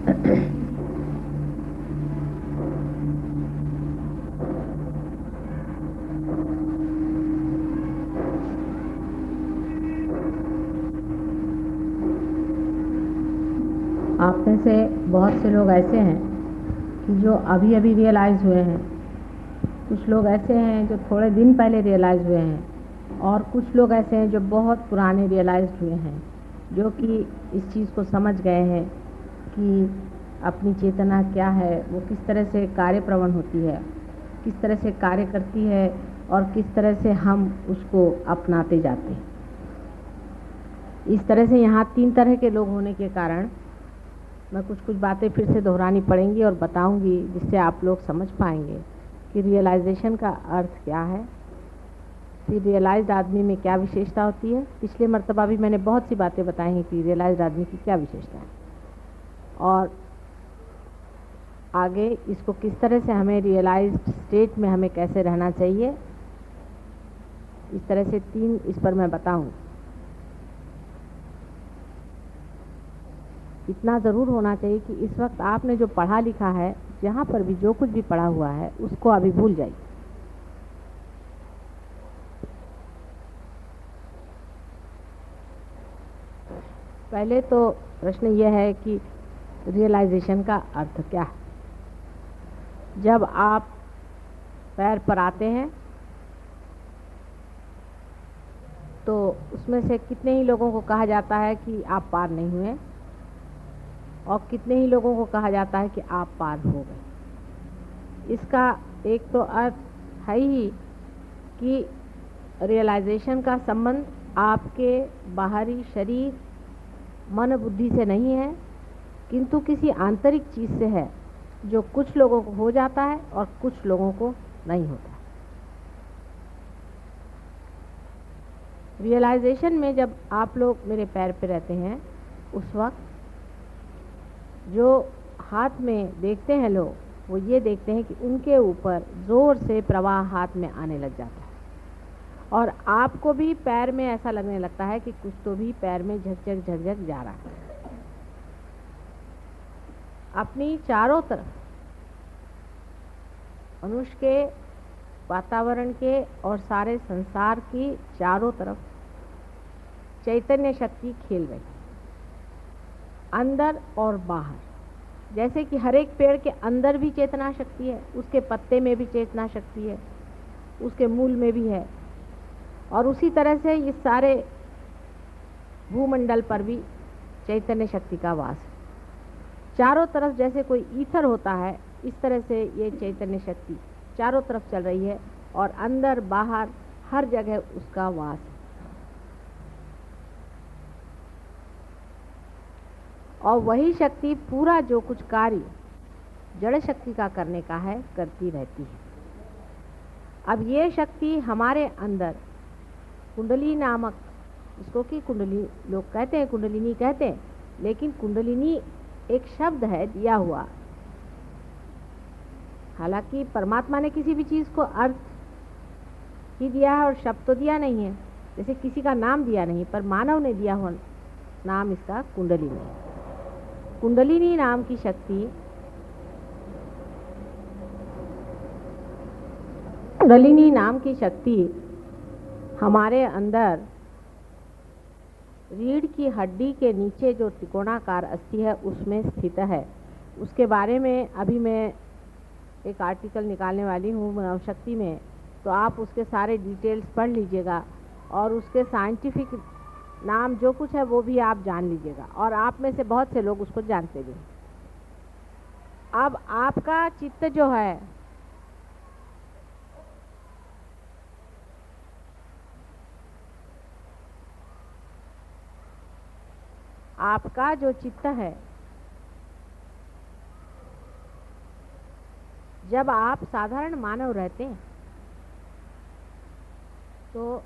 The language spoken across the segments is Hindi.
आप में से बहुत से लोग ऐसे हैं कि जो अभी अभी रियलाइज़ हुए हैं, कुछ लोग ऐसे हैं जो थोड़े दिन पहले रियलाइज़ हुए हैं, और कुछ लोग ऐसे हैं जो बहुत पुराने रियलाइज़ हुए हैं, जो कि इस चीज़ को समझ गए हैं कि अपनी चेतना क्या है, वो किस तरह से कार्य प्रवण होती है, किस तरह से कार्य करती है, और किस तरह से हम उसको अपनाते जाते हैं। इस तरह से यहाँ 3 तरह के लोग होने के कारण मैं कुछ बातें फिर से दोहरानी पड़ेंगी और बताऊंगी, जिससे आप लोग समझ पाएंगे कि रियलाइजेशन का अर्थ क्या है, फिर रियलाइज्ड आदमी में क्या विशेषता होती है। पिछले मर्तबा भी मैंने बहुत सी बातें बताई हैं कि रियलाइज्ड आदमी की क्या विशेषता है, और आगे इसको किस तरह से हमें रियलाइज्ड स्टेट में हमें कैसे रहना चाहिए, इस तरह से 3 इस पर मैं बताऊँ। इतना ज़रूर होना चाहिए कि इस वक्त आपने जो पढ़ा लिखा है, जहाँ पर भी जो कुछ भी पढ़ा हुआ है, उसको अभी भूल जाइए। पहले तो प्रश्न यह है कि रियलाइजेशन का अर्थ क्या है। जब आप पैर पर आते हैं तो उसमें से कितने ही लोगों को कहा जाता है कि आप पार नहीं हुए, और कितने ही लोगों को कहा जाता है कि आप पार हो गए। इसका एक तो अर्थ है ही कि रियलाइजेशन का संबंध आपके बाहरी शरीर मन बुद्धि से नहीं है, किंतु किसी आंतरिक चीज़ से है, जो कुछ लोगों को हो जाता है और कुछ लोगों को नहीं होता। रियलाइजेशन में जब आप लोग मेरे पैर पे रहते हैं, उस वक्त जो हाथ में देखते हैं लोग, वो ये देखते हैं कि उनके ऊपर ज़ोर से प्रवाह हाथ में आने लग जाता है, और आपको भी पैर में ऐसा लगने लगता है कि कुछ तो भी पैर में झकझक झकझक जा रहा है। अपनी चारों तरफ मनुष्य के, वातावरण के और सारे संसार की चारों तरफ चैतन्य शक्ति खेल रही, अंदर और बाहर। जैसे कि हर एक पेड़ के अंदर भी चेतना शक्ति है, उसके पत्ते में भी चेतना शक्ति है, उसके मूल में भी है, और उसी तरह से इस सारे भूमंडल पर भी चैतन्य शक्ति का वास है। चारों तरफ जैसे कोई ईथर होता है, इस तरह से ये चैतन्य शक्ति चारों तरफ चल रही है, और अंदर बाहर हर जगह उसका वास है। और वही शक्ति पूरा जो कुछ कार्य जड़ शक्ति का करने का है, करती रहती है। अब ये शक्ति हमारे अंदर कुंडली नामक, इसको कि कुंडली लोग कहते हैं, कुंडलिनी कहते हैं, लेकिन कुंडलिनी एक शब्द है दिया हुआ। हालांकि परमात्मा ने किसी भी चीज़ को अर्थ ही दिया है और शब्द तो दिया नहीं है, जैसे किसी का नाम दिया नहीं, पर मानव ने दिया हुआ नाम इसका कुंडलिनी। कुंडलिनी नाम की शक्ति, कुंडलिनी नाम की शक्ति हमारे अंदर रीढ़ की हड्डी के नीचे जो त्रिकोणाकार अस्थि है, उसमें स्थित है। उसके बारे में अभी मैं एक आर्टिकल निकालने वाली हूँ मनोशक्ति में, तो आप उसके सारे डिटेल्स पढ़ लीजिएगा, और उसके साइंटिफिक नाम जो कुछ है वो भी आप जान लीजिएगा, और आप में से बहुत से लोग उसको जानते भी। अब आपका चित्त जो है, आपका जो चित्त है, जब आप साधारण मानव रहते हैं तो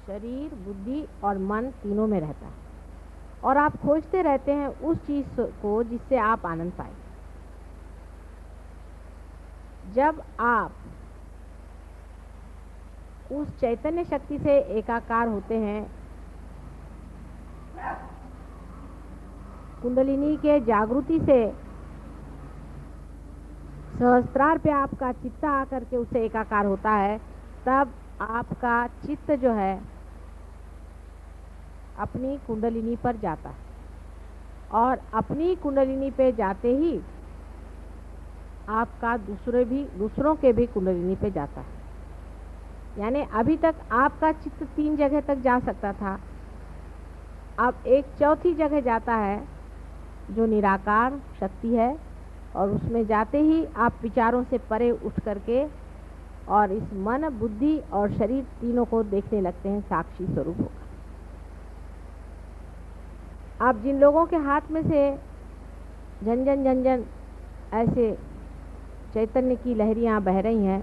शरीर, बुद्धि और मन तीनों में रहता है, और आप खोजते रहते हैं उस चीज़ को जिससे आप आनंद पाए। जब आप उस चैतन्य शक्ति से एकाकार होते हैं, कुंडलिनी के जागृति से सहस्त्रार पे आपका चित्त आकर के उससे एकाकार होता है, तब आपका चित्त जो है अपनी कुंडलिनी पर जाता है और अपनी कुंडलिनी पे जाते ही आपका दूसरों के भी कुंडलिनी पे जाता है। यानी अभी तक आपका चित्त 3 जगह तक जा सकता था, अब एक चौथी जगह जाता है जो निराकार शक्ति है, और उसमें जाते ही आप विचारों से परे उठ करके और इस मन, बुद्धि और शरीर तीनों को देखने लगते हैं साक्षी स्वरूप होकर। आप जिन लोगों के हाथ में से झंझन झंझन ऐसे चैतन्य की लहरियां बह रही हैं,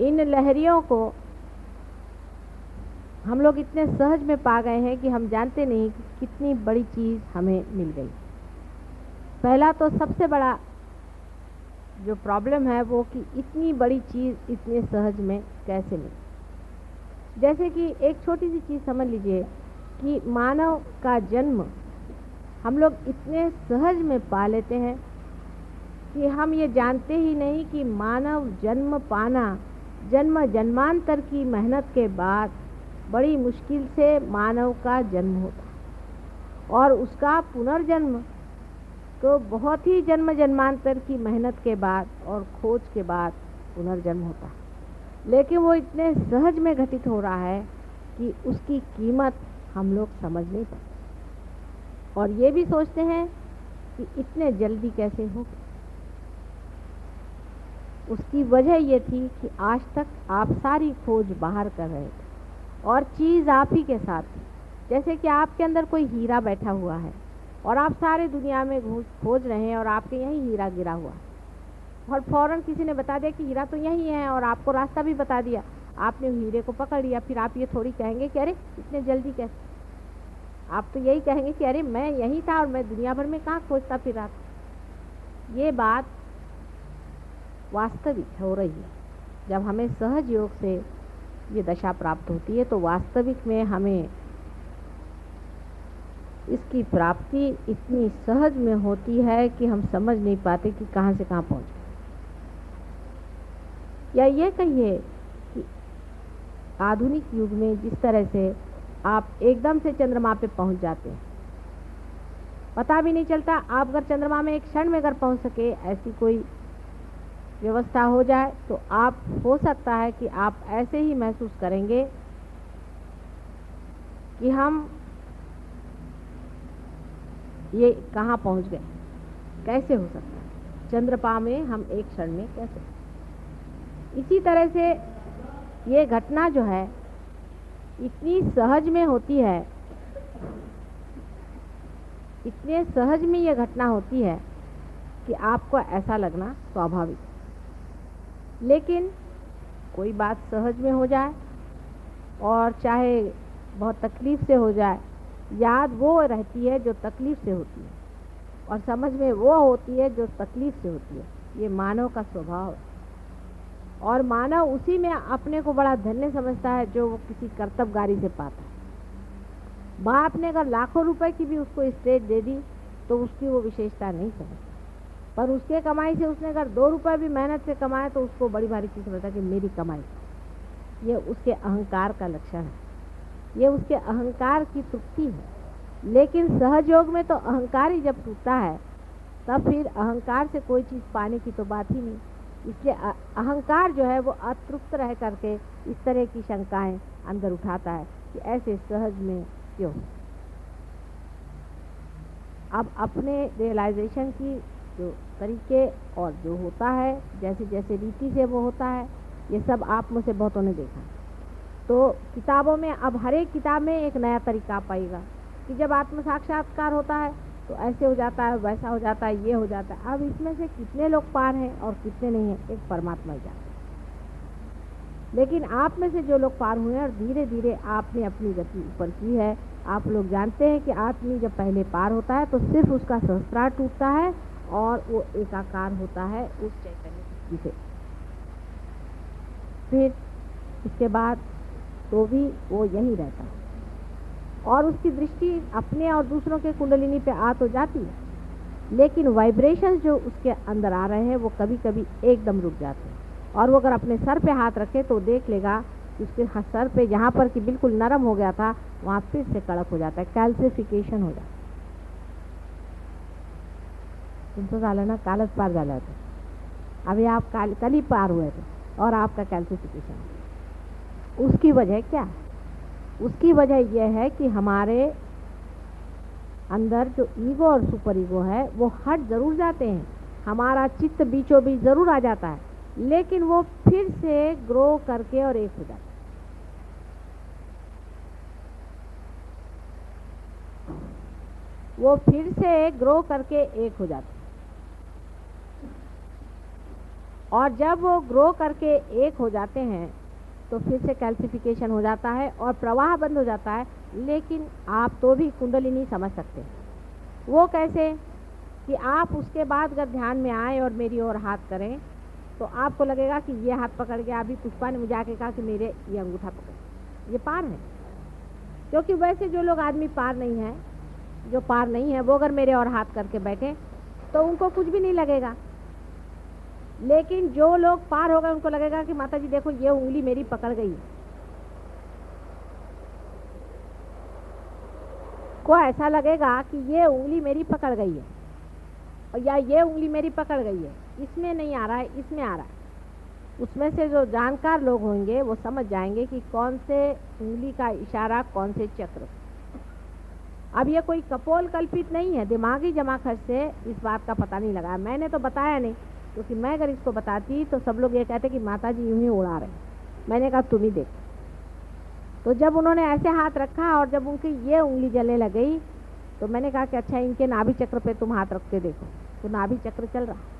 इन लहरियों को हम लोग इतने सहज में पा गए हैं कि हम जानते नहीं कि कितनी बड़ी चीज़ हमें मिल गई। पहला तो सबसे बड़ा जो प्रॉब्लम है वो कि इतनी बड़ी चीज़ इतने सहज में कैसे मिली। जैसे कि एक छोटी सी चीज़ समझ लीजिए कि मानव का जन्म हम लोग इतने सहज में पा लेते हैं कि हम ये जानते ही नहीं कि मानव जन्म पाना जन्म जन्मांतर की मेहनत के बाद बड़ी मुश्किल से मानव का जन्म होता है, और उसका पुनर्जन्म तो बहुत ही जन्म जन्मांतर की मेहनत के बाद और खोज के बाद पुनर्जन्म होता है। लेकिन वो इतने सहज में घटित हो रहा है कि उसकी कीमत हम लोग समझ नहीं पाते, और ये भी सोचते हैं कि इतने जल्दी कैसे हो। उसकी वजह ये थी कि आज तक आप सारी खोज बाहर कर रहे थे और चीज़ आप ही के साथ थी। जैसे कि आपके अंदर कोई हीरा बैठा हुआ है और आप सारे दुनिया में खोज रहे हैं और आपके यहीं हीरा गिरा हुआ है, और फौरन किसी ने बता दिया कि हीरा तो यहीं है, और आपको रास्ता भी बता दिया, आपने हीरे को पकड़ लिया। फिर आप ये थोड़ी कहेंगे कि अरे इतने जल्दी कैसे। आप तो यही कहेंगे कि अरे मैं यहीं था और मैं दुनिया भर में कहाँ खोजता फिर रहा था। ये बात वास्तविक हो रही है। जब हमें सहज योग से ये दशा प्राप्त होती है तो वास्तविक में हमें इसकी प्राप्ति इतनी सहज में होती है कि हम समझ नहीं पाते कि कहाँ से कहाँ पहुँच गए। या ये कहिए कि आधुनिक युग में जिस तरह से आप एकदम से चंद्रमा पे पहुँच जाते हैं, पता भी नहीं चलता। आप अगर चंद्रमा में एक क्षण में अगर पहुँच सके, ऐसी कोई व्यवस्था हो जाए, तो आप हो सकता है कि आप ऐसे ही महसूस करेंगे कि हम ये कहाँ पहुँच गए, कैसे हो सकता है चंद्रमा में हम एक क्षण में कैसे। इसी तरह से ये घटना जो है इतनी सहज में होती है, इतने सहज में ये घटना होती है कि आपको ऐसा लगना स्वाभाविक। लेकिन कोई बात सहज में हो जाए और चाहे बहुत तकलीफ़ से हो जाए, याद वो रहती है जो तकलीफ़ से होती है और समझ में वो होती है जो तकलीफ़ से होती है। ये मानव का स्वभाव है, और मानव उसी में अपने को बड़ा धन्य समझता है जो वो किसी कर्तव्यगारी से पाता है। बाप ने अगर लाखों रुपए की भी उसको स्टेट दे दी तो उसकी वो विशेषता नहीं समझता, पर उसके कमाई से उसने अगर 2 रुपए भी मेहनत से कमाए तो उसको बड़ी भारी चीज़ समझता है कि मेरी कमाई। ये उसके अहंकार का लक्षण है, ये उसके अहंकार की तृप्ति है। लेकिन सहयोग में तो अहंकार ही जब टूटता है तब फिर अहंकार से कोई चीज़ पाने की तो बात ही नहीं। इसलिए अहंकार जो है वो अतृप्त रह करके इस तरह की शंकाएं अंदर उठाता है कि ऐसे सहज में क्यों। अब अपने रियलाइजेशन की जो तरीके और जो होता है, जैसे जैसे रीति से वो होता है, ये सब आप में से बहुतों ने देखा। तो किताबों में अब हर एक किताब में एक नया तरीका पाएगा कि जब आत्म साक्षात्कार होता है तो ऐसे हो जाता है, वैसा हो जाता है, ये हो जाता है। अब इसमें से कितने लोग पार हैं और कितने नहीं हैं, एक परमात्मा ही जानता है। लेकिन आप में से जो लोग पार हुए हैं और धीरे धीरे आपने अपनी गति ऊपर की है, आप लोग जानते हैं कि आदमी जब पहले पार होता है तो सिर्फ उसका सहस्त्रार टूटता है और वो एकाकार होता है उस चैतन्य शक्ति से। फिर इसके बाद तो भी वो यहीं रहता है। और उसकी दृष्टि अपने और दूसरों के कुंडलिनी पे आ तो जाती है, लेकिन वाइब्रेशंस जो उसके अंदर आ रहे हैं वो कभी कभी एकदम रुक जाते हैं। और वो अगर अपने सर पे हाथ रखे तो देख लेगा कि उसके सर पे जहाँ पर कि बिल्कुल नरम हो गया था वहाँ फिर से कड़क हो जाता है, कैल्सिफिकेशन हो जाता है। तुमचं झालं ना, कालच पार झालं होतं, अभी आप कल ही पार हुए थे और आपका कैल्सिफिकेशन। उसकी वजह क्या है? उसकी वजह यह है कि हमारे अंदर जो ईगो और सुपर ईगो है वो हट जरूर जाते हैं, हमारा चित्त बीचों बीच जरूर आ जाता है, लेकिन वो फिर से ग्रो करके और एक हो जाता है। वो फिर से ग्रो करके एक हो जाता है, और जब वो ग्रो करके एक हो जाते हैं तो फिर से कैल्सिफिकेशन हो जाता है और प्रवाह बंद हो जाता है। लेकिन आप तो भी कुंडलिनी समझ सकते हैं। वो कैसे कि आप उसके बाद अगर ध्यान में आए और मेरी ओर हाथ करें तो आपको लगेगा कि ये हाथ पकड़ के, अभी पुष्पा ने मुझे आके कहा कि मेरे ये अंगूठा पकड़, ये पार है। क्योंकि वैसे जो लोग आदमी पार नहीं है, जो पार नहीं है, वो अगर मेरे और हाथ करके बैठे तो उनको कुछ भी नहीं लगेगा। लेकिन जो लोग पार हो गए उनको लगेगा कि माता जी देखो ये उंगली मेरी पकड़ गई है। को ऐसा लगेगा कि ये उंगली मेरी पकड़ गई है, और या ये उंगली मेरी पकड़ गई है, इसमें नहीं आ रहा है, इसमें आ रहा है। उसमें से जो जानकार लोग होंगे वो समझ जाएंगे कि कौन से उंगली का इशारा, कौन से चक्र। अब ये कोई कपोल कल्पित नहीं है, दिमागी जमा खर्च से इस बात का पता नहीं लगा। मैंने तो बताया नहीं, क्योंकि मैं अगर इसको बताती तो सब लोग ये कहते कि माता जी यूं ही उड़ा रहे। मैंने कहा तुम ही देखो। तो जब उन्होंने ऐसे हाथ रखा और जब उनकी ये उंगली जलने लग गई तो मैंने कहा कि अच्छा इनके नाभि चक्र पे तुम हाथ रख के देखो, तो नाभि चक्र चल रहा है।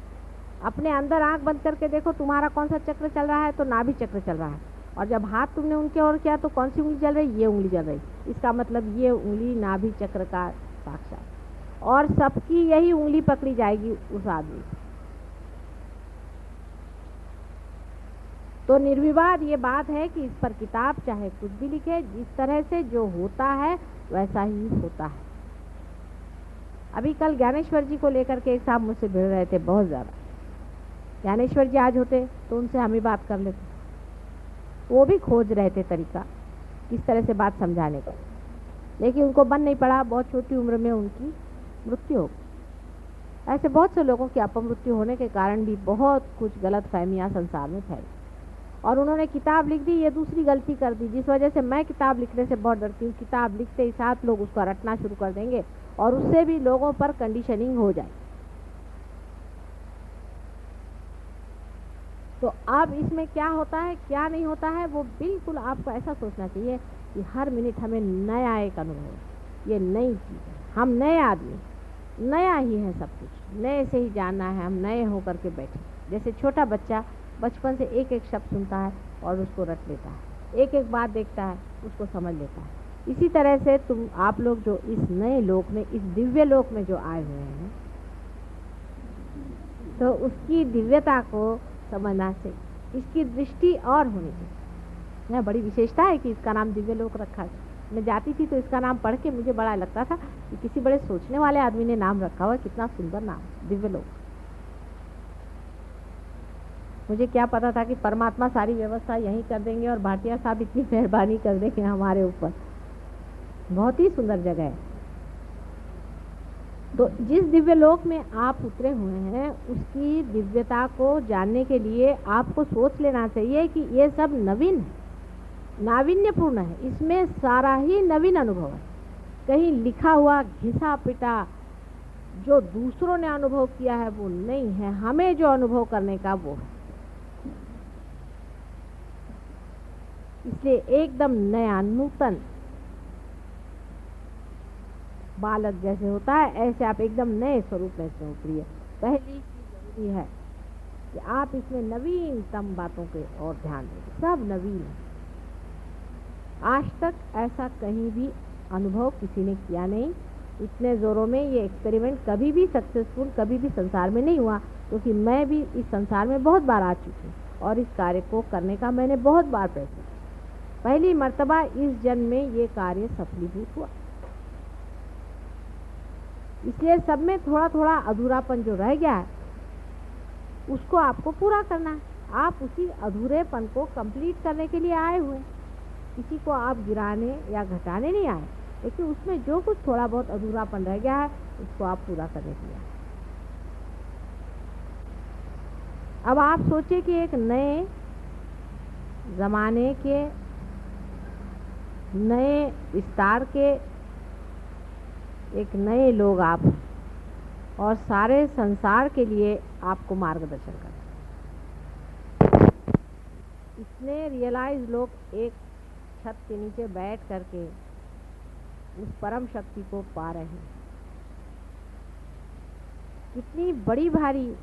अपने अंदर आंख बंद करके देखो तुम्हारा कौन सा चक्र चल रहा है, तो नाभि चक्र चल रहा है। और जब हाथ तुमने उनके ओर किया तो कौन सी उंगली चल रही? ये उंगली चल रही। इसका मतलब ये उंगली नाभि चक्र का साक्षात, और सबकी यही उंगली पकड़ी जाएगी उस आदमी। तो निर्विवाद ये बात है कि इस पर किताब चाहे कुछ भी लिखे, जिस तरह से जो होता है वैसा ही होता है। अभी कल ज्ञानेश्वर जी को लेकर के एक साहब मुझसे भिड़ रहे थे बहुत ज़्यादा। ज्ञानेश्वर जी आज होते तो उनसे हम ही बात कर लेते। वो भी खोज रहे थे तरीका किस तरह से बात समझाने का, लेकिन उनको बन नहीं पड़ा। बहुत छोटी उम्र में उनकी मृत्यु हो गई। ऐसे बहुत से लोगों की अपमृत्यु होने के कारण भी बहुत कुछ गलत फहमियाँ संसार में फैली, और उन्होंने किताब लिख दी। ये दूसरी गलती कर दी जिस वजह से मैं किताब लिखने से बहुत डरती हूँ। किताब लिखते ही साथ लोग उसको रटना शुरू कर देंगे और उससे भी लोगों पर कंडीशनिंग हो जाए। तो अब इसमें क्या होता है क्या नहीं होता है, वो बिल्कुल आपको ऐसा सोचना चाहिए कि हर मिनट हमें नया एक अनुभव, ये नई चीज़ है। हम नए आदमी, नया ही है सब कुछ, नए से ही जानना है। हम नए होकर के बैठे, जैसे छोटा बच्चा बचपन से एक एक शब्द सुनता है और उसको रट लेता है, एक एक बात देखता है उसको समझ लेता है। इसी तरह से आप लोग जो इस नए लोक में, इस दिव्य लोक में जो आए हुए हैं, तो उसकी दिव्यता को समझना चाहिए, इसकी दृष्टि और होनी चाहिए। यह बड़ी विशेषता है कि इसका नाम दिव्य लोक रखा है। मैं जाती थी तो इसका नाम पढ़ के मुझे बड़ा लगता था कि किसी बड़े सोचने वाले आदमी ने नाम रखा हुआ, कितना सुंदर नाम, दिव्य लोक। मुझे क्या पता था कि परमात्मा सारी व्यवस्था यहीं कर देंगे और भाटिया साहब इतनी मेहरबानी कर देंगे हमारे ऊपर। बहुत ही सुंदर जगह है। तो जिस दिव्य लोक में आप उतरे हुए हैं उसकी दिव्यता को जानने के लिए आपको सोच लेना चाहिए कि ये सब नवीन है, नावीन्यपूर्ण है। इसमें सारा ही नवीन अनुभव है। कहीं लिखा हुआ घिसा पिटा जो दूसरों ने अनुभव किया है वो नहीं है, हमें जो अनुभव करने का वो है। इसलिए एकदम नया, नूतन, बालक जैसे होता है ऐसे आप एकदम नए स्वरूप में से उतरिए। पहली चीज जरूरी है कि आप इसमें नवीनतम बातों के और ध्यान दें। सब नवीन है। आज तक ऐसा कहीं भी अनुभव किसी ने किया नहीं। इतने जोरों में ये एक्सपेरिमेंट कभी भी सक्सेसफुल कभी भी संसार में नहीं हुआ, क्योंकि मैं भी इस संसार में बहुत बार आ चुकी हूँ और इस कार्य को करने का मैंने बहुत बार प्रयत्न किया। पहली मर्तबा इस जन्म में ये कार्य सफलीभूत हुआ। इसलिए सब में थोड़ा थोड़ा अधूरापन जो रह गया है उसको आपको पूरा करना है। आप उसी अधूरेपन को कंप्लीट करने के लिए आए हुए, किसी को आप गिराने या घटाने नहीं आए, लेकिन उसमें जो कुछ थोड़ा बहुत अधूरापन रह गया है उसको आप पूरा करने के लिए आए। अब आप सोचिए कि एक नए ज़माने के, नए विस्तार के एक नए लोग आप, और सारे संसार के लिए आपको मार्गदर्शन करें। इतने रियलाइज लोग एक छत के नीचे बैठ करके उस परम शक्ति को पा रहे हैं। कितनी बड़ी भारी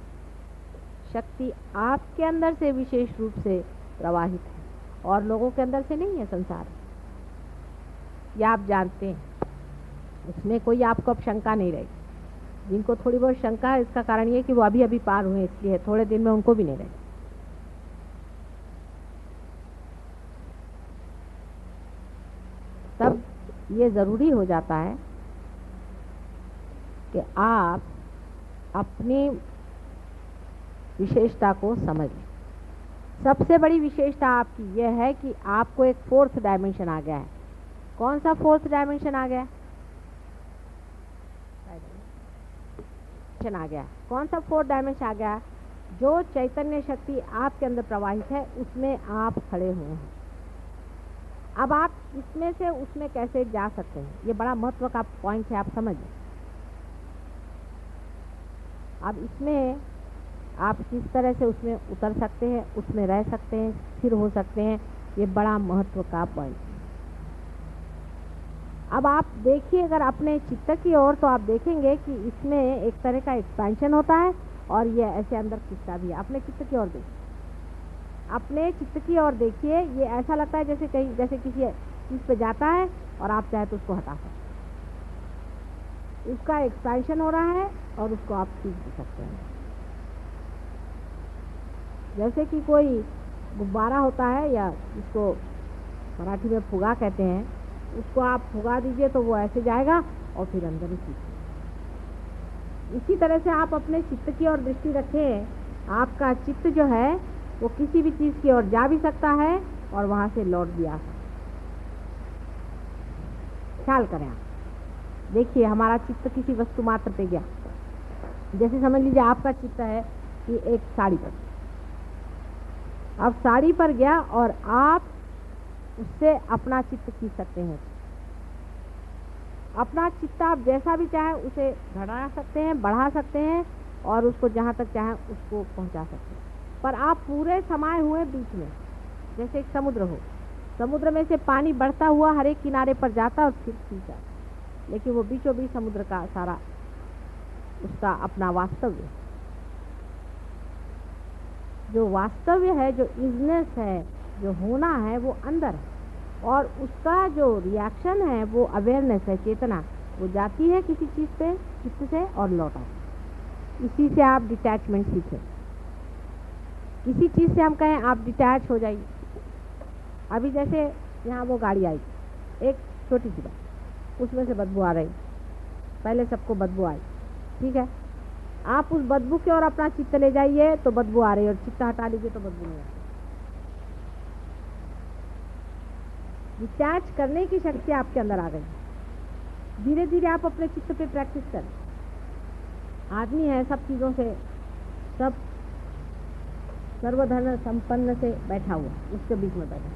शक्ति आपके अंदर से विशेष रूप से प्रवाहित है और लोगों के अंदर से नहीं है। संसार या आप जानते हैं, उसमें कोई आपको अब शंका नहीं रहेगी। जिनको थोड़ी बहुत शंका है इसका कारण ये कि वो अभी अभी पार हुए, इसलिए थोड़े दिन में उनको भी नहीं रहेगी। तब ये ज़रूरी हो जाता है कि आप अपनी विशेषता को समझ लें। सबसे बड़ी विशेषता आपकी यह है कि आपको एक फोर्थ डायमेंशन आ गया है। कौन सा फोर्थ डायमेंशन आ गया? आ गया। कौन सा फोर्थ डायमेंशन आ गया? जो चैतन्य शक्ति आपके अंदर प्रवाहित है उसमें आप खड़े हुए हैं। अब आप इसमें से उसमें कैसे जा सकते हैं, ये बड़ा महत्व का पॉइंट है, आप समझिए। अब इसमें आप किस तरह से उसमें उतर सकते हैं, उसमें रह सकते हैं, स्थिर हो सकते हैं, ये बड़ा महत्व का पॉइंट है। अब आप देखिए अगर अपने चित्त की ओर, तो आप देखेंगे कि इसमें एक तरह का एक्सपेंशन होता है और ये ऐसे अंदर खिंचता भी है। अपने चित्त की ओर देखिए, अपने चित्त की ओर देखिए। ये ऐसा लगता है जैसे कहीं, जैसे किसी चीज़ पे जाता है और आप चाहे तो उसको हटा सकते हैं। उसका एक्सपेंशन हो रहा है और उसको आप खींच भी सकते हैं। जैसे कि कोई गुब्बारा होता है, या इसको मराठी में फुगा कहते हैं, उसको आप फुगा दीजिए तो वो ऐसे जाएगा और फिर अंदर ही खींचेगा। इसी तरह से आप अपने चित्त की ओर दृष्टि रखें। आपका चित्त जो है वो किसी भी चीज़ की ओर जा भी सकता है और वहाँ से लौट भी आ सकता है। ख्याल करें आप, देखिए हमारा चित्त किसी वस्तु मात्र पे गया। जैसे समझ लीजिए आपका चित्त है कि एक साड़ी पर, अब साड़ी पर गया और आप उससे अपना चित्त खींच सकते हैं। अपना चित्त आप जैसा भी चाहे उसे घटा सकते हैं, बढ़ा सकते हैं और उसको जहाँ तक चाहे उसको पहुँचा सकते हैं। पर आप पूरे समाये हुए बीच में, जैसे एक समुद्र हो, समुद्र में से पानी बढ़ता हुआ हर एक किनारे पर जाता और फिर खींचा, लेकिन वो बीचों बीच समुद्र का सारा उसका अपना वास्तव्य, जो वास्तव्य है, जो इजनेस है, जो होना है, वो अंदर है। और उसका जो रिएक्शन है वो अवेयरनेस है, चेतना। वो जाती है किसी चीज़ पे चित्त से और लौट आती। इसी से आप डिटैचमेंट सीखें। किसी चीज़ से हम कहें आप डिटैच हो जाइए। अभी जैसे यहाँ वो गाड़ी आई, एक छोटी सी बात, उसमें से बदबू आ रही, पहले सबको बदबू आई, ठीक है। आप उस बदबू की ओर अपना चित्त ले जाइए तो बदबू आ रही है, और चित्त हटा लीजिए तो बदबू नहीं आती। डिटैच करने की शक्ति आपके अंदर आ गई। धीरे धीरे आप अपने चित्त पे प्रैक्टिस करें। आदमी है सब चीज़ों से, सब सर्वधन संपन्न से बैठा हुआ, उसके बीच में बैठा,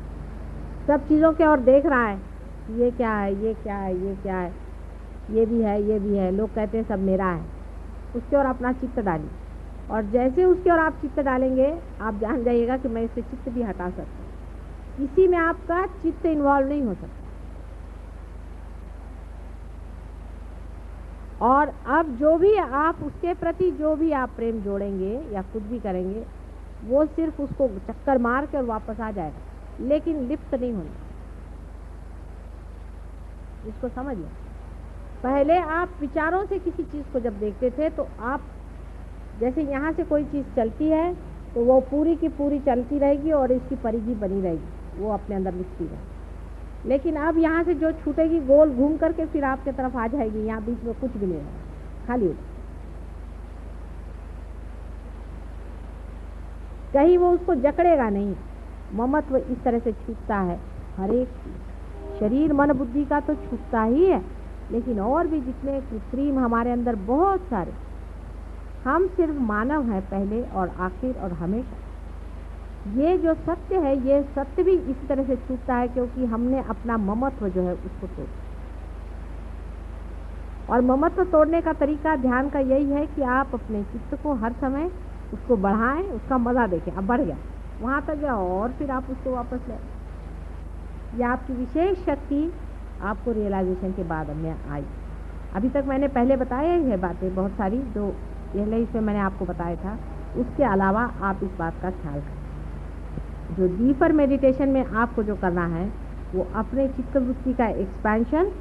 सब चीज़ों के ओर देख रहा है, ये क्या है, ये क्या है, ये क्या है, ये भी है, ये भी है। लोग कहते हैं सब मेरा है। उसके ओर अपना चित्त डालिए, और जैसे उसके ओर आप चित्त डालेंगे आप जान जाइएगा कि मैं इससे चित्त भी हटा सकता हूँ। इसी में आपका चित्त इन्वॉल्व नहीं हो सकता। और अब जो भी आप उसके प्रति जो भी आप प्रेम जोड़ेंगे या कुछ भी करेंगे, वो सिर्फ उसको चक्कर मार कर वापस आ जाएगा, लेकिन लिप्त नहीं होना। इसको समझिए। पहले आप विचारों से किसी चीज़ को जब देखते थे तो आप, जैसे यहाँ से कोई चीज़ चलती है तो वो पूरी की पूरी चलती रहेगी और इसकी परिधि बनी रहेगी, वो अपने अंदर लिखती रहेगी। लेकिन अब यहाँ से जो छूटेगी गोल घूम करके फिर आपके तरफ आ जाएगी, यहाँ बीच में कुछ भी नहीं है, खाली हो, कहीं वो उसको जकड़ेगा नहीं। ममत्व इस तरह से छूटता है हर एक शरीर मन बुद्धि का तो छूटता ही है, लेकिन और भी जितने कृत्रिम हमारे अंदर बहुत सारे, हम सिर्फ मानव हैं पहले और आखिर और हमेशा। ये जो सत्य है ये सत्य भी इस तरह से छूटता है क्योंकि हमने अपना ममत्व जो है उसको तोड़, और ममत्व तोड़ने का तरीका ध्यान का यही है कि आप अपने चित्त को हर समय उसको बढ़ाएं, उसका मज़ा देखें। अब बढ़ गया, वहाँ तक गया और फिर आप उसको वापस ले। यह आपकी विशेष शक्ति आपको रियलाइजेशन के बाद में आई। अभी तक मैंने पहले बताया ही है बातें बहुत सारी, जो पहले इसमें मैंने आपको बताया था। उसके अलावा आप इस बात का ख्याल करें, जो डीपर मेडिटेशन में आपको जो करना है वो अपने चित्तवृत्ति का एक्सपेंशन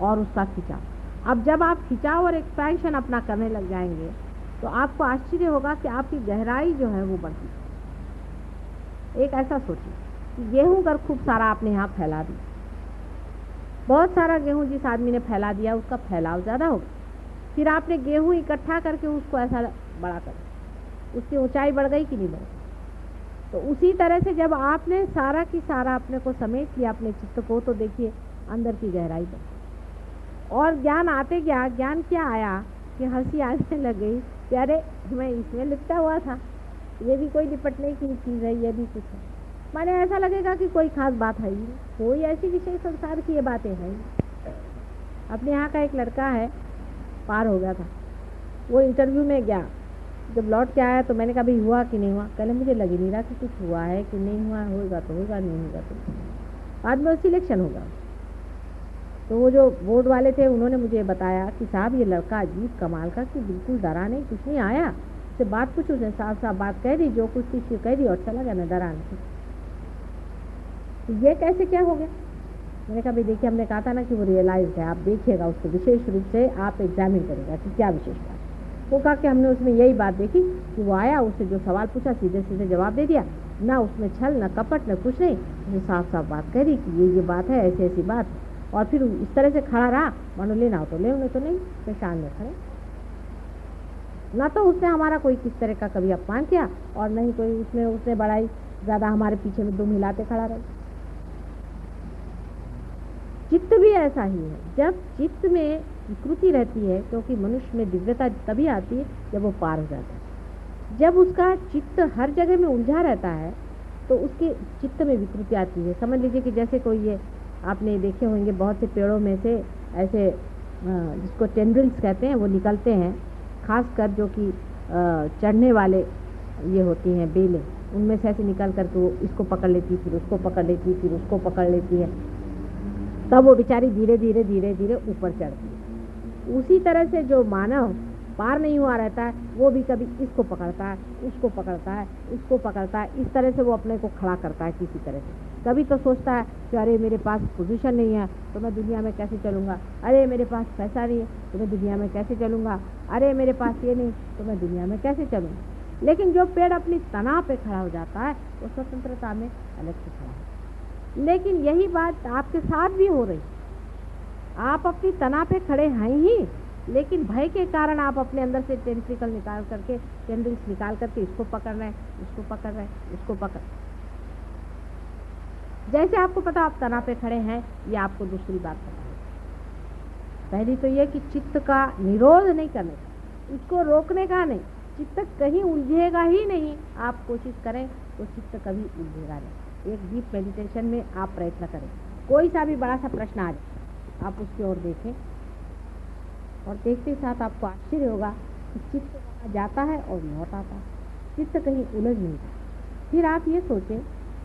और उसका खिंचाव। अब जब आप खिंचाव और एक्सपेंशन अपना करने लग जाएंगे तो आपको आश्चर्य होगा कि आपकी गहराई जो है वो बढ़ती है। एक ऐसा सोचिए कि गेहूं अगर खूब सारा आपने यहाँ फैला दिया, बहुत सारा गेहूं जिस आदमी ने फैला दिया उसका फैलाव ज़्यादा होगा। फिर आपने गेहूं इकट्ठा करके उसको ऐसा बड़ा कर, उसकी ऊंचाई बढ़ गई कि नहीं बढ़ गई। तो उसी तरह से जब आपने सारा की सारा अपने को समेट लिया अपने चित्त को, तो देखिए अंदर की गहराई बढ़, और ज्ञान आते गया। ज्ञान क्या आया कि हंसी आने लग गई कि अरे मैं इसमें लिपटा हुआ था, ये भी कोई निपटने की चीज़ है, ये भी कुछ है। माने ऐसा लगेगा कि कोई खास बात है ही नहीं, कोई ऐसी विशेष संसार की ये बातें हैं। अपने यहाँ का एक लड़का है, पार हो गया था, वो इंटरव्यू में गया, जब लौट के आया तो मैंने कहा भाई हुआ कि नहीं हुआ, कहले मुझे लग ही नहीं रहा कि कुछ हुआ है कि नहीं हुआ, होगा तो होगा, नहीं होगा तो। बाद में सिलेक्शन होगा। तो वो जो बोर्ड वाले थे उन्होंने मुझे बताया कि साहब ये लड़का अजीब कमाल का, कि बिल्कुल डरा नहीं, कुछ नहीं आया, उससे बात पूछो, उसने साफ साफ बात कह दी, जो कुछ थी कह दी और चला गया, मैं डरा नहीं। तो ये कैसे क्या हो गया? मैंने कहा भाई देखिए, हमने कहा था ना कि वो रियलाइज है, आप देखिएगा उसको विशेष रूप से, आप एग्जामिन करेगा कि क्या विशेष बात। वो कहा कि हमने उसमें यही बात देखी कि वो आया, उससे जो सवाल पूछा सीधे सीधे जवाब दे दिया, ना उसमें छल न कपट न कुछ नहीं, उसने साफ साफ बात कह दी कि ये बात है, ऐसी ऐसी बात। और फिर इस तरह से खड़ा रहा, मानो लेना हो तो ले, उन्हें तो नहीं, पहचान में खड़े। ना तो उसने हमारा कोई किस तरह का कभी अपमान किया, और नहीं कोई उसने बड़ाई ज़्यादा हमारे पीछे में दुम हिलाते खड़ा रहे। चित्त भी ऐसा ही है, जब चित्त में विकृति रहती है, क्योंकि मनुष्य में दिव्यता तभी आती है जब वो पार हो जाता है। जब उसका चित्त हर जगह में उलझा रहता है तो उसके चित्त में विकृति आती है। समझ लीजिए कि जैसे कोई, ये आपने देखे होंगे बहुत से पेड़ों में से ऐसे जिसको टेंड्रिल्स कहते हैं वो निकलते हैं, खासकर जो कि चढ़ने वाले ये होती हैं बेलें, उनमें से ऐसे निकल करके वो इसको पकड़ लेती, फिर उसको पकड़ लेती, फिर उसको पकड़ लेती है, तब वो बेचारी धीरे धीरे धीरे धीरे ऊपर चढ़ती है। उसी तरह से जो मानव पार नहीं हुआ रहता है, वो भी कभी इसको पकड़ता है, उसको पकड़ता है, उसको पकड़ता है, इस तरह से वो अपने को खड़ा करता है किसी तरह से। कभी तो सोचता है कि अरे मेरे पास पोजीशन नहीं है तो मैं दुनिया में कैसे चलूँगा, अरे मेरे पास पैसा नहीं है तो मैं दुनिया में कैसे चलूँगा, अरे मेरे पास ये नहीं तो मैं दुनिया में कैसे चलूँगा। लेकिन जो पेड़ अपनी तना पे खड़ा हो जाता है वो स्वतंत्रता में अलग से खड़ा है। लेकिन यही बात आपके साथ भी हो रही, आप अपनी तना पे खड़े हैं ही, लेकिन भय के कारण आप अपने अंदर से टेंट्रिकल निकाल करके, टेंड्रिल्स निकाल करके इसको पकड़ रहे हैं, उसको पकड़ रहे हैं, उसको पकड़। जैसे आपको पता आप तना पे खड़े हैं, ये आपको दूसरी बात पता है। पहली तो ये कि चित्त का निरोध नहीं करने का, उसको रोकने का नहीं, चित्त कहीं उलझेगा ही नहीं। आप कोशिश करें तो चित्त कभी उलझेगा नहीं। एक डीप मेडिटेशन में आप प्रयत्न करें, कोई सा भी बड़ा सा प्रश्न आ जाए आप उसकी ओर देखें, और देखते साथ आपको आश्चर्य होगा कि चित्त वहाँ जाता है और लौट आता है, चित्त कहीं उलझ नहीं जाता। फिर आप ये सोचें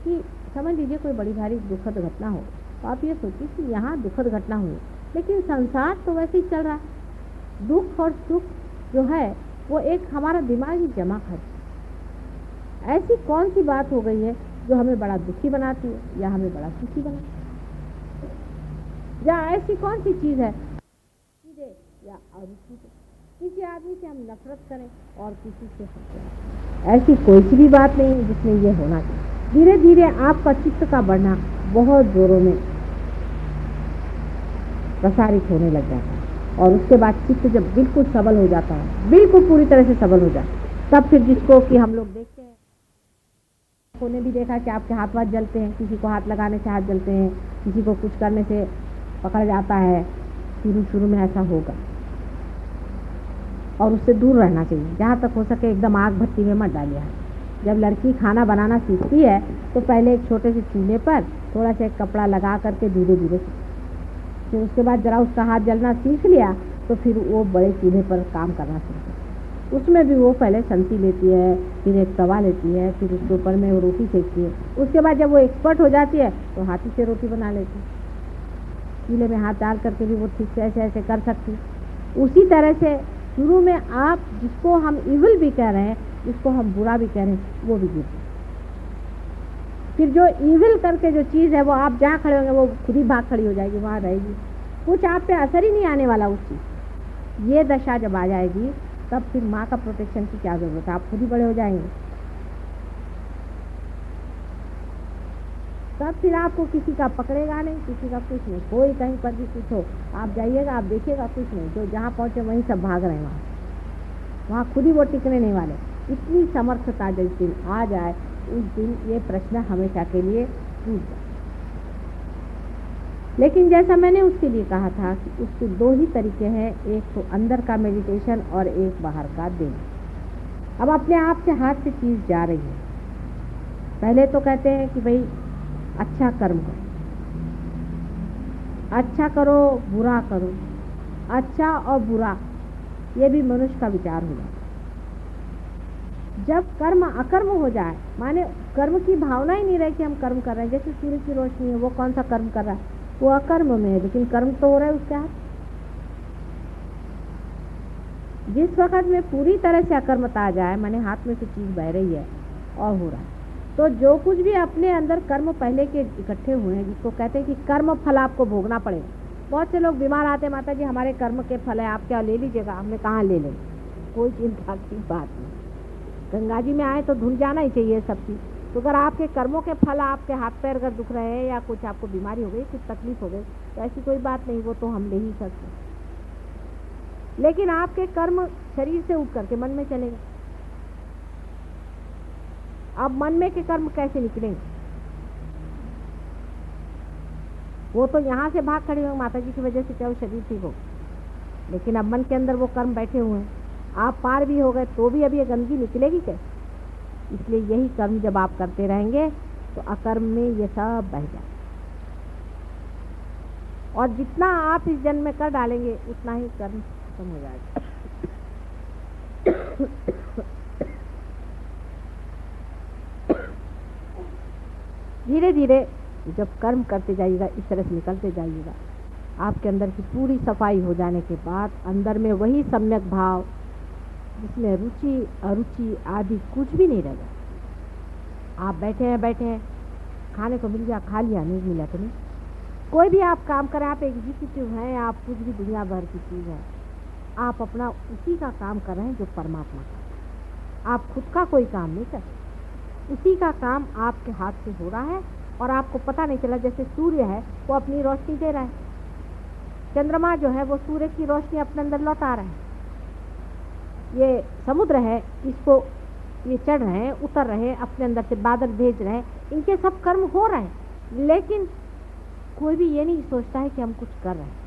कि समझ लीजिए कोई बड़ी भारी दुखद घटना हो, तो आप ये सोचिए कि यहाँ दुखद घटना हुई, लेकिन संसार तो वैसे ही चल रहा है। दुख और सुख जो है वो एक हमारा दिमागी जमा खर्च। ऐसी कौन सी बात हो गई है जो हमें बड़ा दुखी बनाती है या हमें बड़ा सुखी बनाती है, या ऐसी कौन सी चीज़ है या अरुचि से, किसी आदमी से हम नफरत करें और किसी से हंसें। ऐसी कोई सी भी बात नहीं है जिसमें ये होना चाहिए। धीरे धीरे आपका चित्त का बढ़ना बहुत जोरों में प्रसारित होने लग जाता है। और उसके बाद चित्त जब बिल्कुल सबल हो जाता है, बिल्कुल पूरी तरह से सबल हो जाता है, तब फिर जिसको कि हम लोग देखते हैं, ने भी देखा कि आपके हाथ वाथ जलते हैं, किसी को हाथ लगाने से हाथ जलते हैं, किसी को कुछ करने से पकड़ जाता है। शुरू में ऐसा होगा और उससे दूर रहना चाहिए, जहाँ तक हो सके एकदम आग भट्टी में मत डालिए। जब लड़की खाना बनाना सीखती है तो पहले एक छोटे से चूल्हे पर थोड़ा सा एक कपड़ा लगा करके धीरे धीरे, फिर उसके बाद जरा उसका हाथ जलना सीख लिया तो फिर वो बड़े चूल्हे पर काम करना सीखती है। उसमें भी वो पहले संती लेती है, फिर एक तवा लेती है, फिर उसके ऊपर में वो रोटी सेकती है। उसके बाद जब वो एक्सपर्ट हो जाती है तो हाथी से रोटी बना लेती है, चूल्हे में हाथ डाल करके भी वो ठीक से ऐसे ऐसे कर सकती। उसी तरह से शुरू में आप जिसको हम इविल भी कह रहे हैं, जिसको हम बुरा भी कह रहे हैं, वो भी गिरते। फिर जो इविल करके जो चीज़ है वो आप जहाँ खड़े होंगे वो खुद ही भाग खड़ी हो जाएगी, वहाँ रहेगी, कुछ आप पे असर ही नहीं आने वाला उस चीज़। ये दशा जब आ जाएगी तब फिर माँ का प्रोटेक्शन की क्या जरूरत है, आप खुद ही बड़े हो जाएंगे। तब फिर आपको किसी का पकड़ेगा नहीं, किसी का कुछ नहीं, कोई कहीं पर भी कुछ हो आप जाइएगा, आप देखिएगा कुछ नहीं, जो जहाँ पहुँचे वहीं सब भाग रहे हैं, वहाँ खुद ही वो टिकने नहीं वाले। इतनी समर्थता जिस दिन आ जाए उस दिन ये प्रश्न हमेशा के लिए टूट जाए। लेकिन जैसा मैंने उसके लिए कहा था कि उसके दो ही तरीके हैं, एक तो अंदर का मेडिटेशन और एक बाहर का देना। अब अपने आप से हाथ से चीज़ जा रही है, पहले तो कहते हैं कि भाई अच्छा कर्म करो, अच्छा करो बुरा करो, अच्छा और बुरा ये भी मनुष्य का विचार हो जाए। जब कर्म अकर्म हो जाए, माने कर्म की भावना ही नहीं रहे कि हम कर्म कर रहे हैं, जैसे सूर्य की रोशनी है, वो कौन सा कर्म कर रहा है, वो अकर्म में है, लेकिन कर्म तो हो रहा है उसके हाथ। जिस वक्त में पूरी तरह से अकर्मता आ जाए, माने हाथ में से चीज बह रही है और हो रहा है, तो जो कुछ भी अपने अंदर कर्म पहले के इकट्ठे हुए हैं, जिसको कहते हैं कि कर्म फल आपको भोगना पड़ेगा। बहुत से लोग बीमार आते, माता जी हमारे कर्म के फल है, आप क्या ले लीजिएगा, हमने कहाँ ले लें, कोई चिंता की बात नहीं। गंगा जी में आए तो धुल जाना ही चाहिए सब चीज़। तो अगर आपके कर्मों के फल, आपके हाथ पैर अगर दुख रहे हैं या कुछ आपको बीमारी हो गई, कुछ तकलीफ हो गई, तो ऐसी कोई बात नहीं, वो तो हम ले ही सकते हैं। लेकिन आपके कर्म शरीर से उठ करके मन में चलेगा। अब मन में के कर्म कैसे निकलेंगे, वो तो यहाँ से भाग खड़े होंगे माता जी की वजह से, चाहे शरीर ठीक हो, लेकिन अब मन के अंदर वो कर्म बैठे हुए हैं। आप पार भी हो गए तो भी अब ये गंदगी निकलेगी कैसे? इसलिए यही कर्म जब आप करते रहेंगे तो अकर्म में ये सब बह जाए, और जितना आप इस जन्म में कर डालेंगे उतना ही कर्म खत्म हो जाएगा। धीरे धीरे जब कर्म करते जाइएगा, इस तरह से निकलते जाइएगा, आपके अंदर की पूरी सफाई हो जाने के बाद अंदर में वही सम्यक भाव, जिसमें रुचि अरुचि आदि कुछ भी नहीं रहेगा। आप बैठे हैं, खाने को मिल गया खा लिया, नहीं मिला तो नहीं। कोई भी आप काम करें, आप एग्जीक्यूटिव हैं, आप कुछ भी दुनिया भर की चीज़ है, आप अपना उसी का काम कर रहे हैं जो परमात्मा का। आप खुद का कोई काम नहीं कर, उसी का काम आपके हाथ से हो रहा है और आपको पता नहीं चला। जैसे सूर्य है वो अपनी रोशनी दे रहा है, चंद्रमा जो है वो सूर्य की रोशनी अपने अंदर लौटा रहा है, ये समुद्र है, इसको ये चढ़ रहे हैं, उतर रहे हैं, अपने अंदर से बादल भेज रहे हैं, इनके सब कर्म हो रहे हैं, लेकिन कोई भी ये नहीं सोचता है कि हम कुछ कर रहे हैं।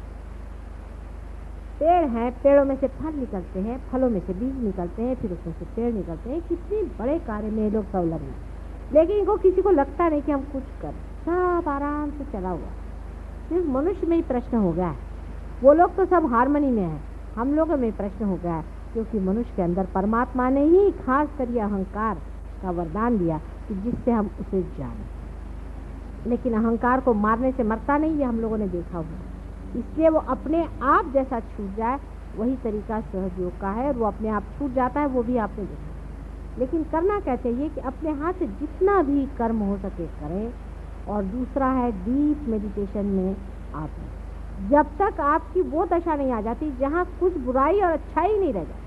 पेड़ हैं, पेड़ों में से फल निकलते हैं, फलों में से बीज निकलते हैं, फिर उसमें से पेड़ निकलते हैं। कितने बड़े कार्य में लोग सब लगे, लेकिन इनको किसी को लगता नहीं कि हम कुछ कर, सब आराम से चला हुआ। सिर्फ मनुष्य में ही प्रश्न हो गया है, वो लोग तो सब हारमोनी में है, हम लोगों में प्रश्न हो गया है, क्योंकि मनुष्य के अंदर परमात्मा ने ही खास कर ये अहंकार का वरदान दिया कि जिससे हम उसे जाने। लेकिन अहंकार को मारने से मरता नहीं, ये हम लोगों ने देखा हुआ। इसलिए वो अपने आप जैसा छूट जाए, वही तरीका सहयोग का है, वो अपने आप छूट जाता है, वो भी आपने देखा। लेकिन करना क्या चाहिए कि अपने हाथ से जितना भी कर्म हो सके करें, और दूसरा है डीप मेडिटेशन में आप, जब तक आपकी वो दशा नहीं आ जाती जहाँ कुछ बुराई और अच्छाई नहीं रह जाती।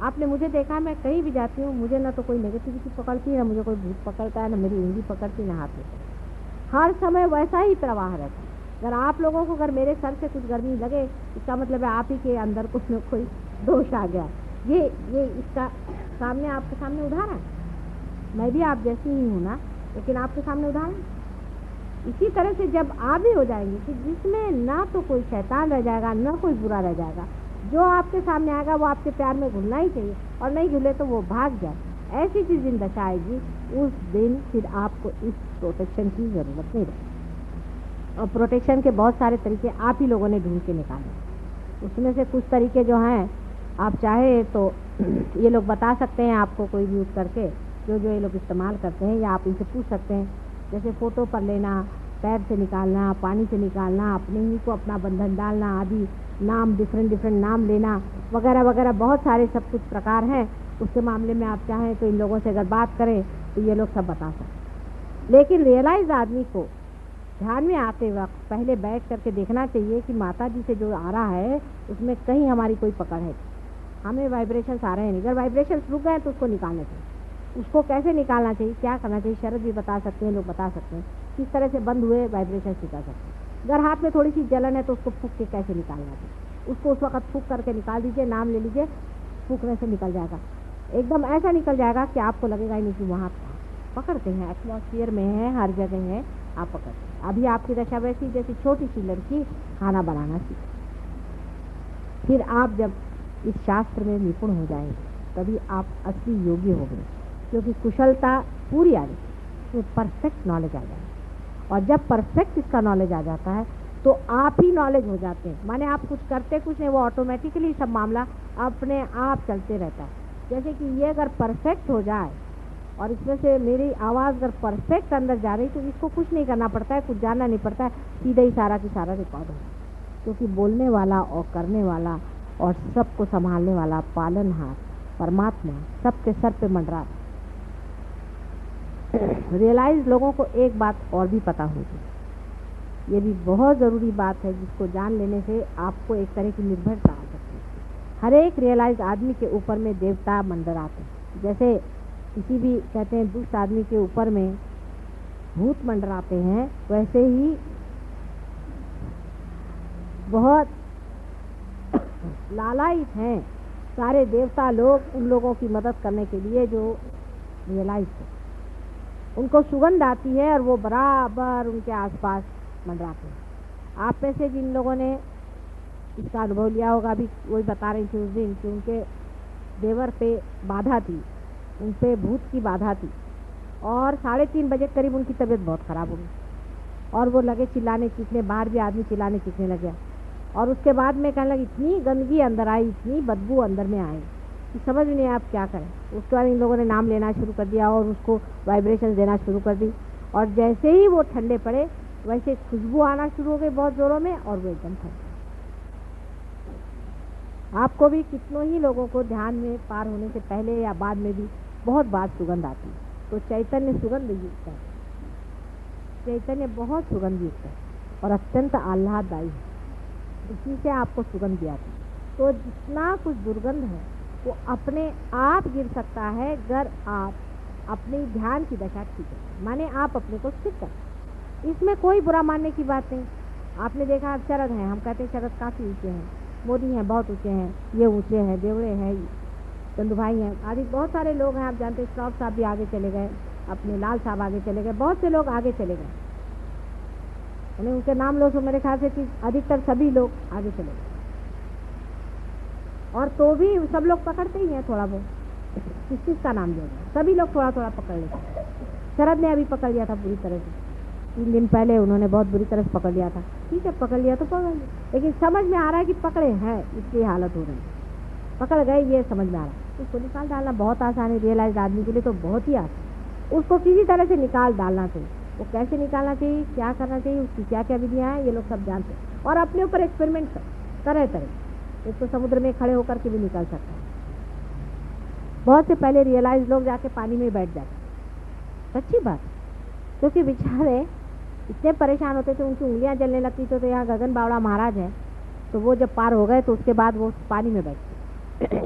आपने मुझे देखा, मैं कहीं भी जाती हूँ, मुझे ना तो कोई नेगेटिविटी पकड़ती है, ना मुझे कोई भूत पकड़ता है, ना मेरी उंगली पकड़ती, ना हाथ में, हर समय वैसा ही प्रवाह रहता है। अगर आप लोगों को अगर मेरे सर से कुछ गर्मी लगे, इसका मतलब है आप ही के अंदर कुछ न कोई दोष आ गया। ये इसका सामने आपके सामने उदाहरण, मैं भी आप जैसी ही हूँ ना, लेकिन आपके सामने उदाहरण। इसी तरह से जब आप भी हो जाएंगे कि जिसमें ना तो कोई शैतान रह जाएगा, ना कोई बुरा रह जाएगा, जो आपके सामने आएगा वो आपके प्यार में घुलना ही चाहिए, और नहीं घुले तो वो भाग जाए, ऐसी जिस दिन दशा आएगी उस दिन फिर आपको इस प्रोटेक्शन की ज़रूरत नहीं रहेगी। और प्रोटेक्शन के बहुत सारे तरीके आप ही लोगों ने ढूंढ के निकाले। उसमें से कुछ तरीके जो हैं आप चाहे तो ये लोग बता सकते हैं आपको, कोई भी यूज़ करके जो ये लोग इस्तेमाल करते हैं, या आप इनसे पूछ सकते हैं। जैसे फ़ोटो पर लेना, पैर से निकालना, पानी से निकालना, अपने ही को अपना बंधन डालना आदि, नाम डिफरेंट नाम लेना वगैरह वगैरह, बहुत सारे सब कुछ प्रकार हैं। उसके मामले में आप चाहें तो इन लोगों से अगर बात करें तो ये लोग सब बता सकते। लेकिन रियलाइज आदमी को ध्यान में आते वक्त पहले बैठ करके देखना चाहिए कि माता जी से जो आ रहा है उसमें कहीं हमारी कोई पकड़ है, हमें वाइब्रेशंस आ रहे हैं नहीं। अगर वाइब्रेशंस रुक गए तो उसको निकालना चाहिए। उसको कैसे निकालना चाहिए, क्या करना चाहिए, शरद भी बता सकते हैं, लोग बता सकते हैं किस तरह से बंद हुए वाइब्रेशंस निकाल सकते हैं। अगर हाथ में थोड़ी सी जलन है तो उसको फूंक के कैसे निकालना चाहिए, उसको उस वक्त फूंक करके निकाल दीजिए, नाम ले लीजिए, फूंकने से निकल जाएगा, एकदम ऐसा निकल जाएगा कि आपको लगेगा ही नहीं कि वहाँ पकड़ते हैं, एटमॉस्फेयर में है, हर जगह है, आप पकड़ते हैं। अभी आपकी दशा वैसी जैसी छोटी सी लड़की खाना बनाना सीखे, फिर आप जब इस शास्त्र में निपुण हो जाएंगे तभी आप असली योगी हो गए, क्योंकि कुशलता पूरी आ जाएगी, तो परफेक्ट नॉलेज आ जाएगा। और जब परफेक्ट इसका नॉलेज आ जाता है तो आप ही नॉलेज हो जाते हैं, माने आप कुछ करते कुछ नहीं, वो ऑटोमेटिकली सब मामला अपने आप चलते रहता है। जैसे कि ये अगर परफेक्ट हो जाए और इसमें से मेरी आवाज़ अगर परफेक्ट अंदर जा रही तो इसको कुछ नहीं करना पड़ता है, कुछ जानना नहीं पड़ता है, सीधा ही सारा की सारा रिकॉर्ड हो, क्योंकि बोलने वाला और करने वाला और सबको संभालने वाला पालनहार परमात्मा सबके सर पे मंडरा। रियलाइज लोगों को एक बात और भी पता होगी, ये भी बहुत ज़रूरी बात है जिसको जान लेने से आपको एक तरह की निर्भरता आ सकती है। हर एक रियलाइज आदमी के ऊपर में देवता मंडराते हैं, जैसे किसी भी कहते हैं दुष्ट आदमी के ऊपर में भूत मंडराते हैं, वैसे ही बहुत लालायित हैं सारे देवता लोग उन लोगों की मदद करने के लिए जो रियलाइज है। उनको सुगंध आती है और वो बराबर उनके आसपास मंडराते हैं। आप में से जिन लोगों ने इसका अनुभव लिया होगा, अभी वही बता रही थी उस दिन कि उनके देवर पे बाधा थी, उन पे भूत की बाधा थी, और 3:30 बजे करीब उनकी तबीयत बहुत ख़राब हो गई और वो लगे चिल्लाने चीखने, बाहर भी आदमी चिल्लाने चीखने लग गया। और उसके बाद में कहने लगी इतनी गंदगी अंदर आई, इतनी बदबू अंदर में आई कि समझ नहीं आप क्या करें। उसके बाद इन लोगों ने नाम लेना शुरू कर दिया और उसको वाइब्रेशन देना शुरू कर दी, और जैसे ही वो ठंडे पड़े वैसे खुशबू आना शुरू हो गई बहुत ज़ोरों में, और वो एकदम ठंडे। आपको भी कितनों ही लोगों को ध्यान में पार होने से पहले या बाद में भी बहुत बार सुगंध आती है, तो चैतन्य सुगंध युक्त है, चैतन्य बहुत सुगंध युक्त है और अत्यंत आह्लाददायी है, इसी से आपको सुगंध भी आती है। तो जितना कुछ दुर्गंध है वो अपने आप गिर सकता है अगर आप अपनी ध्यान की दशा ठीक है, माने आप अपने को स्थिर कर। इसमें कोई बुरा मानने की बात नहीं। आपने देखा शरद हैं, हम कहते हैं शरद काफ़ी ऊँचे हैं, मोदी हैं बहुत ऊँचे हैं, ये ऊँचे हैं, देवड़े हैं, चंदू भाई हैं, आदि बहुत सारे लोग हैं। आप जानते हैं श्रॉफ साहब भी आगे चले गए, अपने लाल साहब आगे चले गए, बहुत से लोग आगे चले गए, यानी उनके नाम लो तो मेरे ख्याल से कि अधिकतर सभी लोग आगे चले गए, और तो भी सब लोग पकड़ते ही हैं थोड़ा बहुत, किस का नाम लेंगे, सभी लोग थोड़ा थोड़ा पकड़ लेते हैं। शरद ने अभी पकड़ लिया था पूरी तरह से, 3 दिन पहले उन्होंने बहुत बुरी तरह से पकड़ लिया था। ठीक है, पकड़ लिया तो पकड़ लिया, लेकिन समझ में आ रहा है कि पकड़े हैं इसलिए हालत हो रही है, पकड़ गए ये समझ में आ रहा है। उसको निकाल डालना बहुत आसान है, रियलाइज आदमी के लिए तो बहुत ही आसान। उसको किसी तरह से निकाल डालना चाहिए। वो कैसे निकालना चाहिए, क्या करना चाहिए, उसकी क्या क्या विधियाँ हैं, ये लोग सब जानते हैं, और अपने ऊपर एक्सपेरिमेंट तरह तरह। एक तो समुद्र में खड़े होकर के भी निकल सकता है। बहुत से पहले रियलाइज लोग जाके पानी में बैठ जाते, सच्ची बात, क्योंकि बेचारे इतने परेशान होते थे, उनकी उंगलियां जलने लगती थी। तो यहाँ गगन बावड़ा महाराज हैं, तो वो जब पार हो गए तो उसके बाद वो पानी में बैठते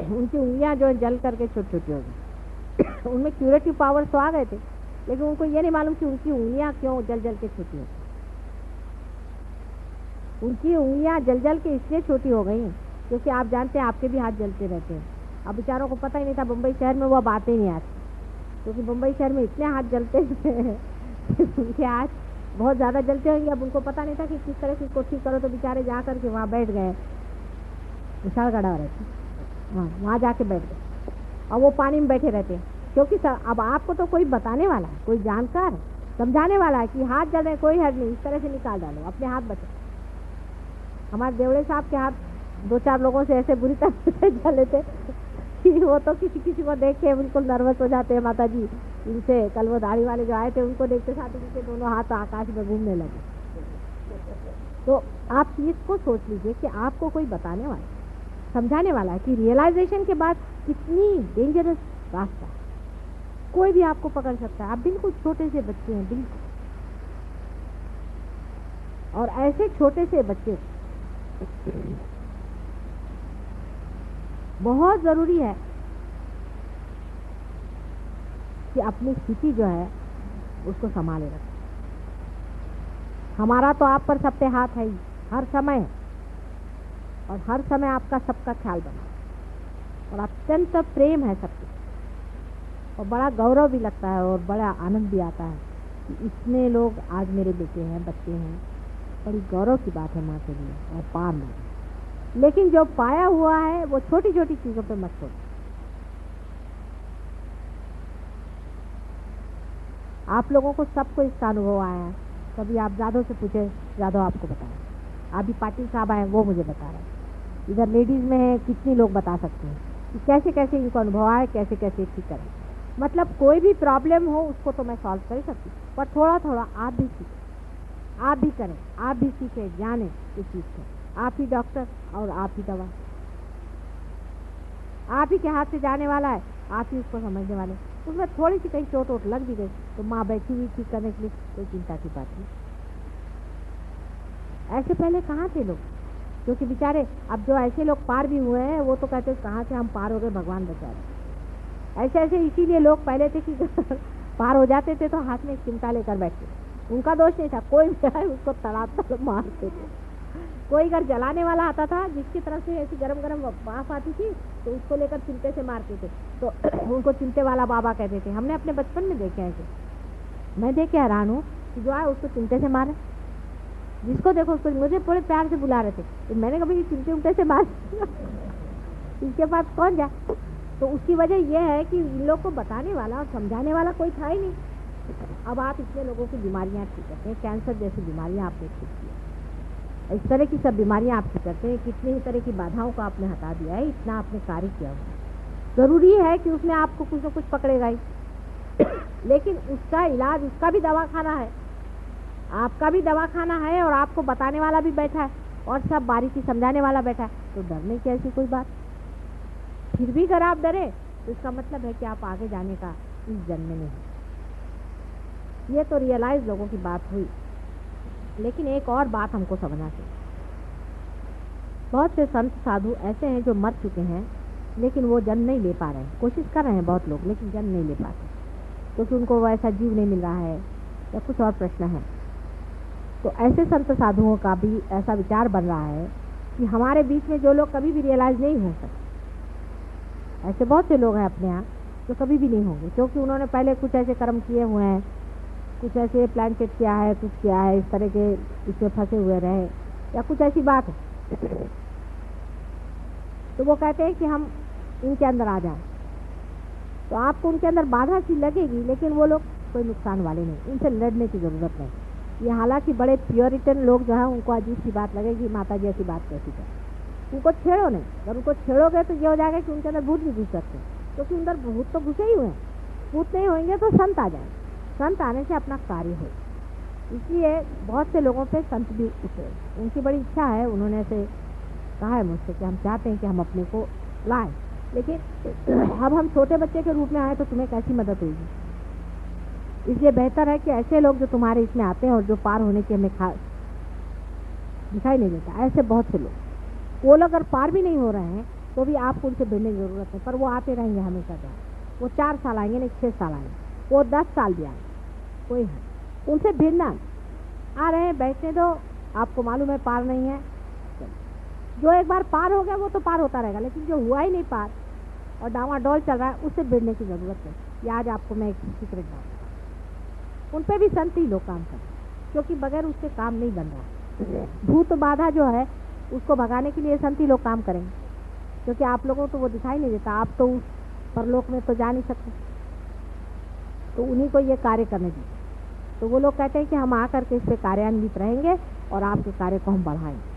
उनकी उंगलियां जो जल करके छोटी छोटी हो गई उनमें क्यूरेटिव पावर्स तो आ गए थे, लेकिन उनको ये नहीं मालूम कि उनकी उंगलियां क्यों जल जल के छोटी होती। उनकी उंगलियां जल जल के इसलिए छोटी हो गई क्योंकि आप जानते हैं आपके भी हाथ जलते रहते हैं। अब बेचारों को पता ही नहीं था मुंबई शहर में वो अब आते ही नहीं आते, क्योंकि मुंबई शहर में इतने हाथ जलते हैं कि उनके हाथ बहुत ज़्यादा जलते होंगे। अब उनको पता नहीं था कि किस तरह से इसको ठीक करो, तो बेचारे जा कर के वहाँ बैठ गए, विशाल गढ़ा रहती, वहाँ जाके बैठ गए और वो पानी में बैठे रहते हैं। क्योंकि सर अब आपको तो कोई बताने वाला है, कोई जानकार समझाने वाला है कि हाथ जल रहे, कोई हर्ज नहीं, इस तरह से निकाल डालो, अपने हाथ बचो। हमारे देवड़े साहब के हाथ 2-4 लोगों से ऐसे बुरी तरह से जले थे कि वो तो किसी किसी को देख के बिल्कुल नर्वस हो जाते हैं। माता जी इनसे कल वो दाढ़ी वाले जो आए थे उनको देखते साथ उनके दोनों हाथ आकाश में घूमने लगे। तो आप चीज़ को सोच लीजिए कि आपको कोई बताने वाला, समझाने वाला है कि रियलाइजेशन के बाद कितनी डेंजरस रास्ता है, कोई भी आपको पकड़ सकता है। आप बिल्कुल छोटे से बच्चे हैं, बिल्कुल, और ऐसे छोटे से बच्चे बहुत ज़रूरी है कि अपनी स्थिति जो है उसको संभाले रखें। हमारा तो आप पर सब पे हाथ है ही हर समय, और हर समय आपका सबका ख्याल बना और अत्यंत प्रेम है सबके, और बड़ा गौरव भी लगता है और बड़ा आनंद भी आता है कि इतने लोग आज मेरे बेटे हैं, बच्चे हैं। बड़ी गौरव की बात है माँ के लिए और पार में। लेकिन जो पाया हुआ है वो छोटी छोटी चीज़ों पे मत छोड़ो। आप लोगों को सबको इसका अनुभव आया है। कभी आप जादव से पूछे, जादव आपको बताया। अभी पाटिल साहब आए, वो मुझे बता रहे हैं। इधर लेडीज़ में है, कितनी लोग बता सकते हैं कि कैसे कैसे इनको अनुभव आए, कैसे कैसे ठीक करें। मतलब कोई भी प्रॉब्लम हो उसको तो मैं सॉल्व कर सकती, पर थोड़ा थोड़ा आप भी सीखें, आप भी करें, आप भी सीखें, जानें इस चीज़ को। आप ही डॉक्टर और आप ही दवा, आप ही के हाथ से जाने वाला है, आप ही उसको समझने वाले। उसमें थोड़ी सी कहीं चोट वोट लग भी गई तो माँ बैठी हुई ठीक करने के लिए, कोई चिंता की बात नहीं। ऐसे पहले कहाँ थे लोग, क्योंकि बेचारे अब जो ऐसे लोग पार भी हुए हैं वो तो कहते हैं कहाँ से हम पार हो गए, भगवान बचा रहे। ऐसे ऐसे इसीलिए लोग पहले थे कि पार हो जाते थे तो हाथ में चिमटा लेकर बैठते। उनका दोष नहीं था, कोई भी आए उसको तड़ातड़ मारते थे। कोई अगर जलाने वाला आता था जिसकी तरफ से ऐसी गरम गरम भाप आती थी तो उसको लेकर चिमटे से मारते थे, तो उनको चिमटे वाला बाबा कहते थे। हमने अपने बचपन में देखे ऐसे, मैं देख के हैरान हूँ कि जो आए उसको चिमटे से मारे, जिसको देखो उसको। मुझे बड़े प्यार से बुला रहे थे, तो मैंने कभी चिमटे उमटे से मार इसके पास कौन जाए। तो उसकी वजह यह है कि इन लोग को बताने वाला और समझाने वाला कोई था ही नहीं। अब आप इतने लोगों की बीमारियाँ ठीक करते हैं, कैंसर जैसी बीमारियाँ आपने ठीक की, इस तरह की सब बीमारियां आप ठीक करते हैं, कितनी ही तरह की बाधाओं को आपने हटा दिया है, इतना आपने कार्य किया हुआ। ज़रूरी है कि उसमें आपको कुछ न कुछ पकड़ेगा ही लेकिन उसका इलाज, उसका भी दवाखाना है, आपका भी दवाखाना है, और आपको बताने वाला भी बैठा है और सब बारीकी समझाने वाला बैठा है। तो डरने की ऐसी कोई बात। फिर भी अगर आप डरे तो इसका मतलब है कि आप आगे जाने का इस जन्म में नहीं। ये तो रियलाइज लोगों की बात हुई। लेकिन एक और बात हमको समझना चाहिए, बहुत से संत साधु ऐसे हैं जो मर चुके हैं लेकिन वो जन्म नहीं ले पा रहे हैं। कोशिश कर रहे हैं बहुत लोग, लेकिन जन्म नहीं ले पाते क्योंकि उनको वैसा जीव नहीं मिल रहा है या कुछ और प्रश्न है। तो ऐसे संत साधुओं का भी ऐसा विचार बन रहा है कि हमारे बीच में जो लोग कभी भी रियलाइज नहीं हो सकते, ऐसे बहुत से लोग हैं अपने यहाँ जो कभी भी नहीं होंगे, क्योंकि उन्होंने पहले कुछ ऐसे कर्म किए हुए हैं, कुछ ऐसे प्लान सेट किया है, कुछ किया है, इस तरह के इसमें फंसे हुए रहे या कुछ ऐसी बात है। तो वो कहते हैं कि हम इनके अंदर आ जाएं, तो आपको उनके अंदर बाधा सी लगेगी, लेकिन वो लोग कोई नुकसान वाले नहीं, उनसे लड़ने की ज़रूरत नहीं। ये हालांकि बड़े प्योरिटन लोग जो हैं उनको अजीब सी बात लगेगी, माता जी ऐसी बात कैसी कर, उनको छेड़ो नहीं। अगर उनको छेड़ोगे तो ये हो जाएगा कि उनके अंदर भूत भी घुस सकते हैं, क्योंकि अंदर भूत तो घुसे ही हुए हैं। भूत नहीं होंगे तो संत आ जाएंगे, संत आने से अपना कार्य हो। इसलिए बहुत से लोगों पे संत भी उतरे, उनकी बड़ी इच्छा है, उन्होंने ऐसे कहा है मुझसे कि हम चाहते हैं कि हम अपने को लाएं, लेकिन अब हम छोटे बच्चे के रूप में आए तो तुम्हें कैसी मदद होगी। इसलिए बेहतर है कि ऐसे लोग जो तुम्हारे इसमें आते हैं और जो पार होने की हमें दिखाई नहीं देता, ऐसे बहुत से लोग, वो लोग अगर पार भी नहीं हो रहे हैं तो भी आपको उनसे भिड़ने की ज़रूरत है, पर वो आते रहेंगे हमेशा। वो 4 साल आएंगे, नहीं 6 साल आएंगे, वो 10 साल भी आएंगे, कोई है उनसे भिड़ना। आ रहे हैं, बैठने दो, आपको मालूम है पार नहीं है, जो एक बार पार हो गया वो तो पार होता रहेगा, लेकिन जो हुआ ही नहीं पार और डावाडोल चल रहा है उससे भिड़ने की ज़रूरत है। ये आज आपको मैं एक सीक्रेट बात बताऊं, उन पे भी संत ही लोग काम करते हैं, क्योंकि बगैर उसके काम नहीं बन रहा। भूत बाधा जो है उसको भगाने के लिए संत ही लोग काम करेंगे, क्योंकि आप लोगों को तो वो दिखाई नहीं देता, आप तो उस परलोक में तो जा नहीं सकते, तो उन्हीं को ये कार्य करने दीजिए। तो वो लोग कहते हैं कि हम आकर के इस पर कार्यान्वित रहेंगे और आपके कार्य को हम बढ़ाएंगे।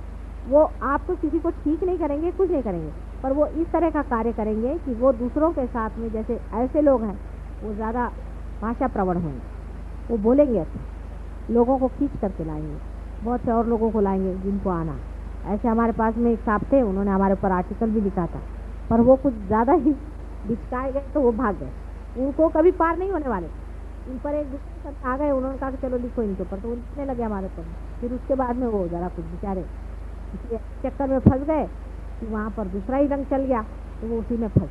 वो आपको किसी को ठीक नहीं करेंगे, कुछ नहीं करेंगे, पर वो इस तरह का कार्य करेंगे कि वो दूसरों के साथ में, जैसे ऐसे लोग हैं वो ज़्यादा भाषा प्रवण होंगे, वो बोलेंगे अच्छे, लोगों को खींच करके लाएंगे, बहुत से और लोगों को लाएंगे जिनको आना। ऐसे हमारे पास में एक साहब थे, उन्होंने हमारे ऊपर आर्टिकल भी लिखा था, पर वो कुछ ज़्यादा ही बिचकाए गए तो वो भाग गए, उनको कभी पार नहीं होने वाले। इन पर एक दूसरे आ गए, उन्होंने कहा कि चलो लिखो इनके ऊपर, तो वो लिखने लगे हमारे ऊपर। फिर उसके बाद में वो ज़रा कुछ बेचारे इसलिए चक्कर में फंस गए कि वहाँ पर दूसरा ही रंग चल गया, तो वो उसी में फंस।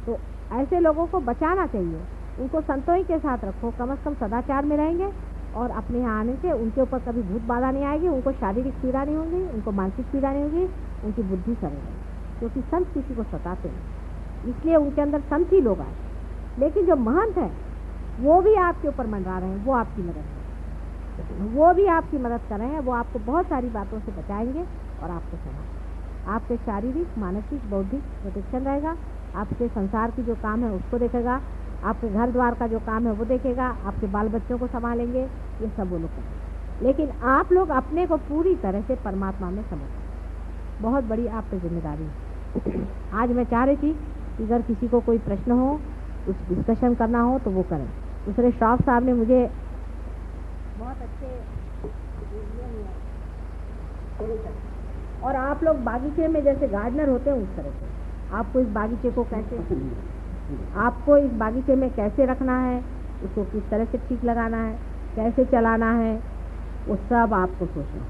तो ऐसे लोगों को बचाना चाहिए, उनको संतों ही के साथ रखो, कम से कम सदाचार में रहेंगे और अपने यहाँ आने से उनके ऊपर कभी भूत बाधा नहीं आएगी, उनको शारीरिक पीड़ा नहीं होगी, उनको मानसिक पीड़ा नहीं होगी, उनकी बुद्धि सरल रहेगी, क्योंकि संत किसी को सताते हैं, इसलिए उनके अंदर संत ही लोग आए। लेकिन जो महंत है वो भी आपके ऊपर मंडरा रहे हैं, वो आपकी मदद कर रहे हैं, वो भी आपकी मदद कर रहे हैं, वो आपको बहुत सारी बातों से बचाएंगे और आपको संभालेंगे। आपके शारीरिक, मानसिक, बौद्धिक प्रोटेक्शन रहेगा, आपके संसार की जो काम है उसको देखेगा, आपके घर द्वार का जो काम है वो देखेगा, आपके बाल बच्चों को संभालेंगे, ये सब वो लोग करेंगे। लेकिन आप लोग अपने को पूरी तरह से परमात्मा में समझें, बहुत बड़ी आप पे जिम्मेदारी है। आज मैं चाह रही थी कि अगर किसी को कोई प्रश्न हो, कुछ डिस्कशन करना हो तो वो करें। दूसरे श्रॉफ साहब ने मुझे बहुत अच्छे दिए हुए हैं, और आप लोग बागीचे में जैसे गार्डनर होते हैं उस तरह से आपको इस बागीचे को कैसे, आपको इस बागीचे में कैसे रखना है, उसको किस तरह से ठीक लगाना है, कैसे चलाना है, वो सब आपको सोचना है।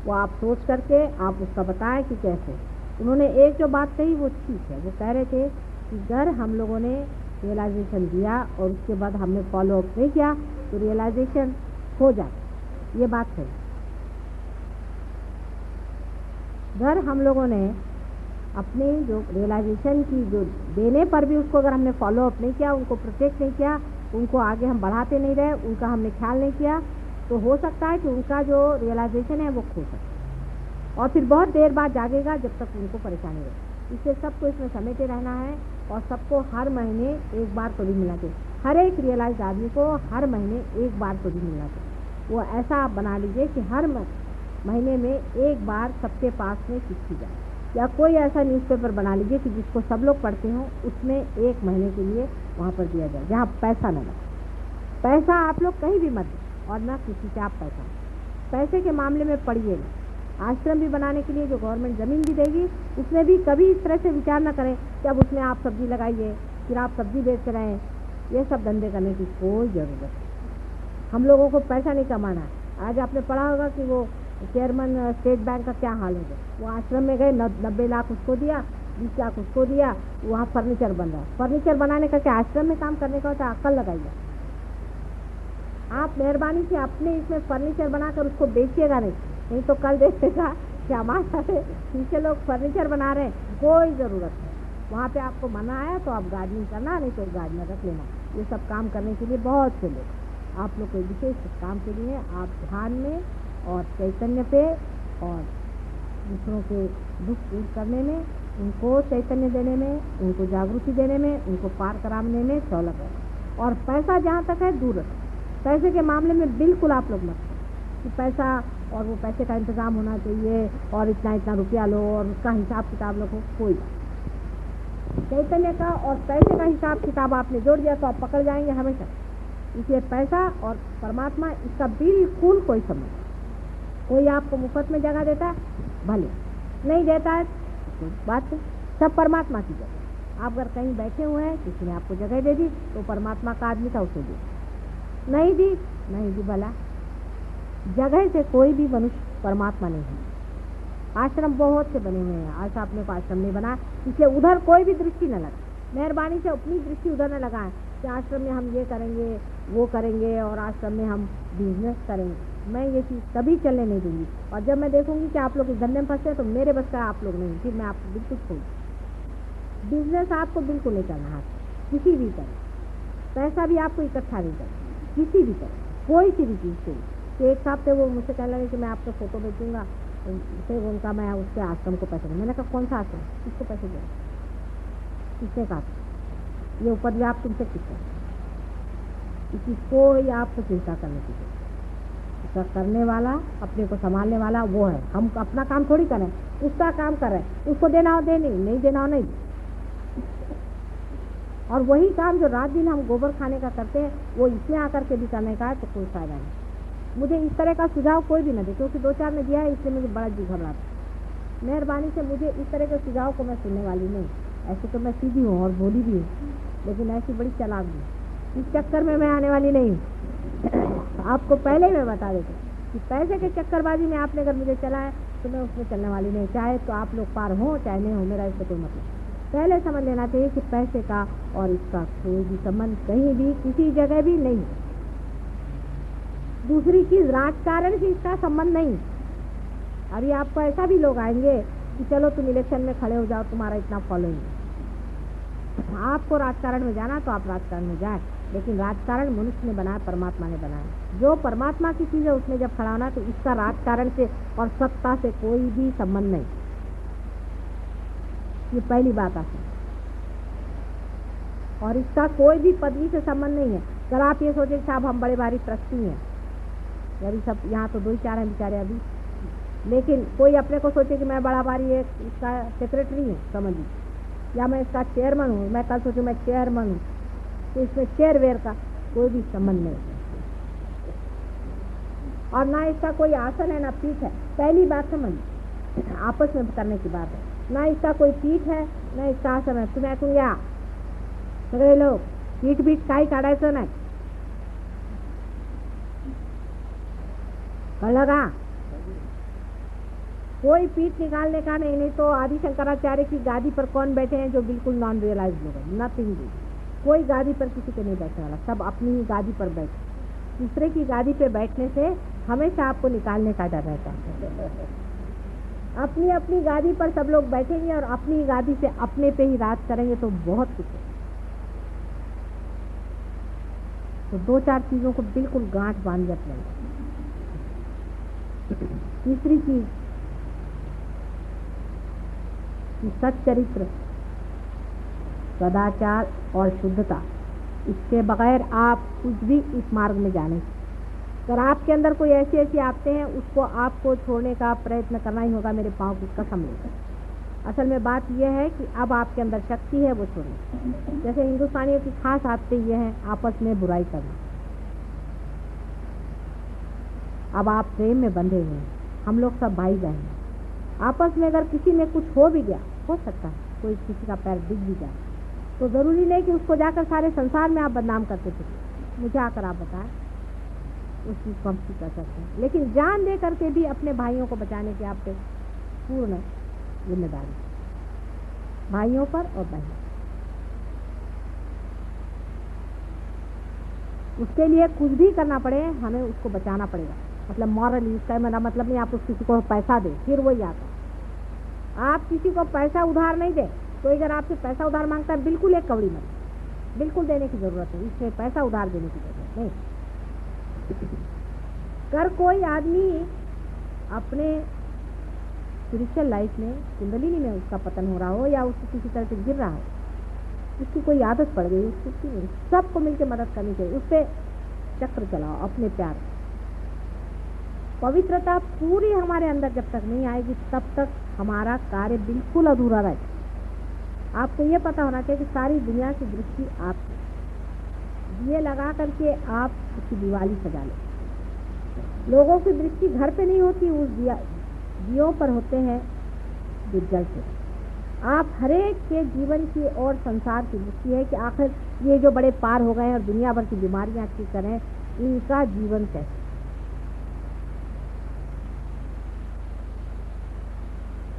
वो आप सोच करके आप उसका बताएं कि कैसे। उन्होंने एक जो बात कही वो ठीक है, वो कह रहे थे कि अगर हम लोगों ने रियलाइजेशन दिया और उसके बाद हमने फॉलो अप नहीं किया तो रियलाइजेशन हो जाए, ये बात है। अगर हम लोगों ने अपनी जो रियलाइजेशन की जो देने पर भी उसको अगर हमने फॉलो अप नहीं किया, उनको प्रोटेक्ट नहीं किया, उनको आगे हम बढ़ाते नहीं रहे, उनका हमने ख्याल नहीं किया, तो हो सकता है कि उनका जो रियलाइजेशन है वो खो सकता है और फिर बहुत देर बाद जागेगा जब तक उनको परेशानी रहे। इसलिए सबको इसमें समेटे रहना है और सबको हर महीने एक बार तो भी मिलना चाहिए। हर एक रियलाइज आदमी को हर महीने एक बार तो भी मिलना चाहिए। वो ऐसा आप बना लीजिए कि हर महीने में एक बार सबके पास में चिट्ठी जाए, या कोई ऐसा न्यूज़पेपर बना लीजिए कि जिसको सब लोग पढ़ते हों, उसमें एक महीने के लिए वहाँ पर दिया जाए जहाँ पैसा न लगे। पैसा आप लोग कहीं भी मत दें और ना किसी से आप पैसे के मामले में पढ़िए नहीं। आश्रम भी बनाने के लिए जो गवर्नमेंट ज़मीन भी देगी उसमें भी कभी इस तरह से विचार ना करें कि अब उसमें आप सब्जी लगाइए, फिर आप सब्जी बेच रहे हैं। ये सब धंधे करने की कोई ज़रूरत नहीं। हम लोगों को पैसा नहीं कमाना है। आज आपने पढ़ा होगा कि वो चेयरमैन स्टेट बैंक का क्या हाल हो गया, वो आश्रम में गए, 90 लाख उसको दिया, 20 लाख उसको दिया, वहाँ फर्नीचर बन रहा है। फर्नीचर बनाने का क्या आश्रम में काम करने का होता है? अक्ल लगाइए। आप मेहरबानी से अपने इसमें फर्नीचर बनाकर उसको बेचिएगा नहीं तो कल देखिएगा कि हमारे पीछे लोग फर्नीचर बना रहे हैं, कोई ज़रूरत नहीं। वहाँ पे आपको मना आया तो आप गार्डनिंग करना, नहीं तो गार्डनर रख लेना। ये सब काम करने के लिए बहुत से लोग, आप लोग कोई विशेष काम के लिए आप ध्यान में और चैतन्य पे और दूसरों के दुख दूर करने में, उनको चैतन्य देने में, उनको जागृति देने में, उनको पार कराने में सहूलत है। और पैसा जहाँ तक है दूर रखें। पैसे के मामले में बिल्कुल आप लोग मत करें कि पैसा और वो पैसे का इंतज़ाम होना चाहिए और इतना इतना रुपया लो और उसका हिसाब किताब रखो, कोई बात। चैतन्य का और पैसे का हिसाब किताब आपने जोड़ दिया तो आप पकड़ जाएंगे हमेशा। इसलिए पैसा और परमात्मा इसका बिल्कुल कोई संबंध नहीं। कोई आपको मुफ्त में जगह देता है, भले नहीं देता है कोई बात नहीं, सब परमात्मा की जगह। आप अगर कहीं बैठे हुए हैं, किसी ने आपको जगह दे दी तो परमात्मा का आदमी था, उसे दी, नहीं दी भला। जगह से कोई भी मनुष्य परमात्मा नहीं है। आश्रम बहुत से बने हुए हैं, आज आपने को आश्रम नहीं बना, इसलिए उधर कोई भी दृष्टि न लगा। मेहरबानी से अपनी दृष्टि उधर न लगाएं कि आश्रम में हम ये करेंगे, वो करेंगे और आश्रम में हम बिजनेस करेंगे, मैं ये चीज़ कभी चलने नहीं दूंगी। और जब मैं देखूंगी कि आप लोग इस धंधे में फंसे हैं तो मेरे बस का आप लोग नहीं, फिर मैं आपको बिल्कुल छोड़, बिजनेस आपको बिल्कुल नहीं करना हाथ, किसी भी तरह पैसा भी आपको इकट्ठा नहीं करना, किसी भी तरह कोई सी भी चीज़ से। कि एक साहब थे वो मुझसे कहने लगे कि मैं आपको फ़ोटो भेजूँगा, फिर उनका मैं उसके आश्रम को पैसे दूँ। मैंने कहा कौन सा आश्रम, किसको पैसे दे, किसने कहा ये ऊपर भी आप तुमसे किसने, किसी को ही आपको चिंता करने की जरूरत, उसका करने वाला, अपने को संभालने वाला वो है। हम अपना काम थोड़ी करें, उसका काम कर रहे हैं, उसको देना हो दे, नहीं देना हो नहीं। और वही काम जो रात दिन हम गोबर खाने का करते हैं वो इसमें आकर के भी करने का है तो कोई फायदा नहीं। मुझे इस तरह का सुझाव कोई भी न दे, क्योंकि 2-4 ने दिया है इसलिए मुझे बड़ा जी घबराता। मेहरबानी से मुझे इस तरह के सुझाव को मैं सुनने वाली नहीं। ऐसे तो मैं सीधी हूँ और भोली भी हूँ, लेकिन ऐसी बड़ी चालाक भी, इस चक्कर में मैं आने वाली नहीं हूँ। आपको पहले ही मैं बता देती हूँ कि पैसे के चक्करबाजी में आपने अगर मुझे चला है तो मैं उसमें चलने वाली नहीं। चाहे तो आप लोग पार हो चाहे नहीं हो, मेरा इससे कोई मतलब। पहले समझ लेना चाहिए कि पैसे का और इसका कोई भी संबंध कहीं भी किसी जगह भी नहीं। दूसरी चीज़, राजकारण से इसका संबंध नहीं। अभी आपको ऐसा भी लोग आएंगे कि चलो तुम इलेक्शन में खड़े हो जाओ, तुम्हारा इतना फॉलोइंग है, आपको राजकारण में जाना तो आप राजकारण में जाए, लेकिन राजकारण मनुष्य ने बनाया, परमात्मा ने बनाया। जो परमात्मा की चीज़ है उसमें जब खड़ा होना तो इसका राजकारण से और सत्ता से कोई भी संबंध नहीं। ये पहली बात आती है। और इसका कोई भी पदवी से संबंध नहीं है। अगर आप ये सोचे साहब हम बड़े भारी ट्रस्टी हैं, अभी सब यहाँ तो 2-4 हैं बेचारे अभी, लेकिन कोई अपने को सोचे कि मैं बड़ा भारी एक इसका सेक्रेटरी हूँ समझ लीजिए, या मैं इसका चेयरमैन हूँ, मैं कल सोचूँ मैं चेयरमैन हूँ, तो इसमें चेयरवेयर का कोई भी संबंध नहीं। और ना इसका कोई आसन है ना पीठ है। पहली बात समझ, आपस में करने की बात है। ना इसका कोई पीठ है ना इसका आसन है। तुम्हें कहूँगा सगळे लोग पीठ बीठ काही काढायचं नाही, कळलं का? कोई पीठ निकालने का नहीं। नहीं तो आदि शंकराचार्य की गादी पर कौन बैठे हैं जो बिल्कुल नॉन रियलाइज लोग हैं? नथिंग। कोई गादी पर किसी के नहीं बैठने वाला, सब अपनी ही गादी पर बैठे। दूसरे की गादी पे बैठने से हमेशा आपको निकालने का डर रहता है। अपनी अपनी गादी पर सब लोग बैठेंगे और अपनी गादी से अपने पे ही राज करेंगे तो बहुत कुछ है। तो 2-4 चीज़ों को बिल्कुल गांठ बांध लें। तीसरी चीज कि सच्चरित्र, सदाचार और शुद्धता, इसके बगैर आप कुछ भी इस मार्ग में जाने। अगर आपके अंदर कोई ऐसी आते हैं उसको आपको छोड़ने का प्रयत्न करना ही होगा, मेरे पाँव की कसम लेकर। असल में बात यह है कि अब आपके अंदर शक्ति है वो छोड़ना। जैसे हिंदुस्तानियों की खास आदतें ये हैं आपस में बुराई करना। अब आप प्रेम में बंधे हुए हैं, हम लोग सब भाई बहन हैं। आपस में अगर किसी में कुछ हो भी गया, हो सकता है कोई किसी का पैर दिख भी जाए, तो ज़रूरी नहीं कि उसको जाकर सारे संसार में आप बदनाम करते थे। मुझे आकर आप बताएं, उस चीज़ को हम ठीक कर सकते हैं। लेकिन जान दे करके भी अपने भाइयों को बचाने की आप पे पूर्ण जिम्मेदारी, भाइयों पर और बहनों। उसके लिए कुछ भी करना पड़े हमें उसको बचाना पड़ेगा। मतलब मॉरली, इसका मेरा मतलब नहीं आप उस किसी को पैसा दे फिर वही आता। आप किसी को पैसा उधार नहीं दे, तो अगर आपसे पैसा उधार मांगता है बिल्कुल एक कौड़ी मत, बिल्कुल देने की ज़रूरत है, इसमें पैसा उधार देने की ज़रूरत नहीं। कर कोई आदमी अपने स्पिरिचुअल लाइफ में, कुंडलिनी में उसका पतन हो रहा हो या उसको किसी तरह से गिर रहा हो, उसकी कोई आदत पड़ गई, उसकी सबको मिलकर मदद करनी चाहिए। उस पर चक्र चलाओ अपने प्यार। पवित्रता पूरी हमारे अंदर जब तक नहीं आएगी तब तक हमारा कार्य बिल्कुल अधूरा रहेगा। आपको ये पता होना चाहिए कि सारी दुनिया की दृष्टि आप दिए लगा करके आप उसकी दिवाली सजा लें। लोगों की दृष्टि घर पे नहीं होती, उस दियों पर होते हैं जो जलते। आप हरेक के जीवन की और संसार की दृष्टि है कि आखिर ये जो बड़े पार हो गए हैं और दुनिया भर की बीमारियां ठीक करें, इनका जीवन कैसे।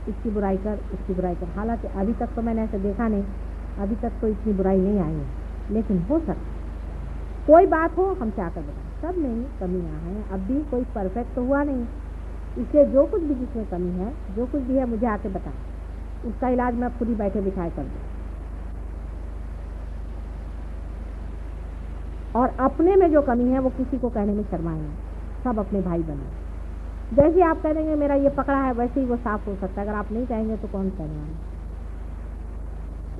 इसकी बुराई कर, उसकी बुराई कर। हालांकि अभी तक तो मैंने ऐसे देखा नहीं, अभी तक तो इतनी बुराई नहीं आई है, लेकिन हो सकता कोई बात हो हमसे आकर बताएं। सब में ही कमियां हैं, अब भी कोई परफेक्ट तो हुआ नहीं, इसलिए जो कुछ भी जिसमें कमी है, जो कुछ भी है मुझे आके बताएं, उसका इलाज मैं खुद ही बैठे बिठाए कर दूँ। और अपने में जो कमी है वो किसी को कहने में शर्माए नहीं, सब अपने भाई बने। जैसे आप कह देंगे मेरा ये पकड़ा है, वैसे ही वो साफ हो सकता है। अगर आप नहीं कहेंगे तो कौन कहने वाला।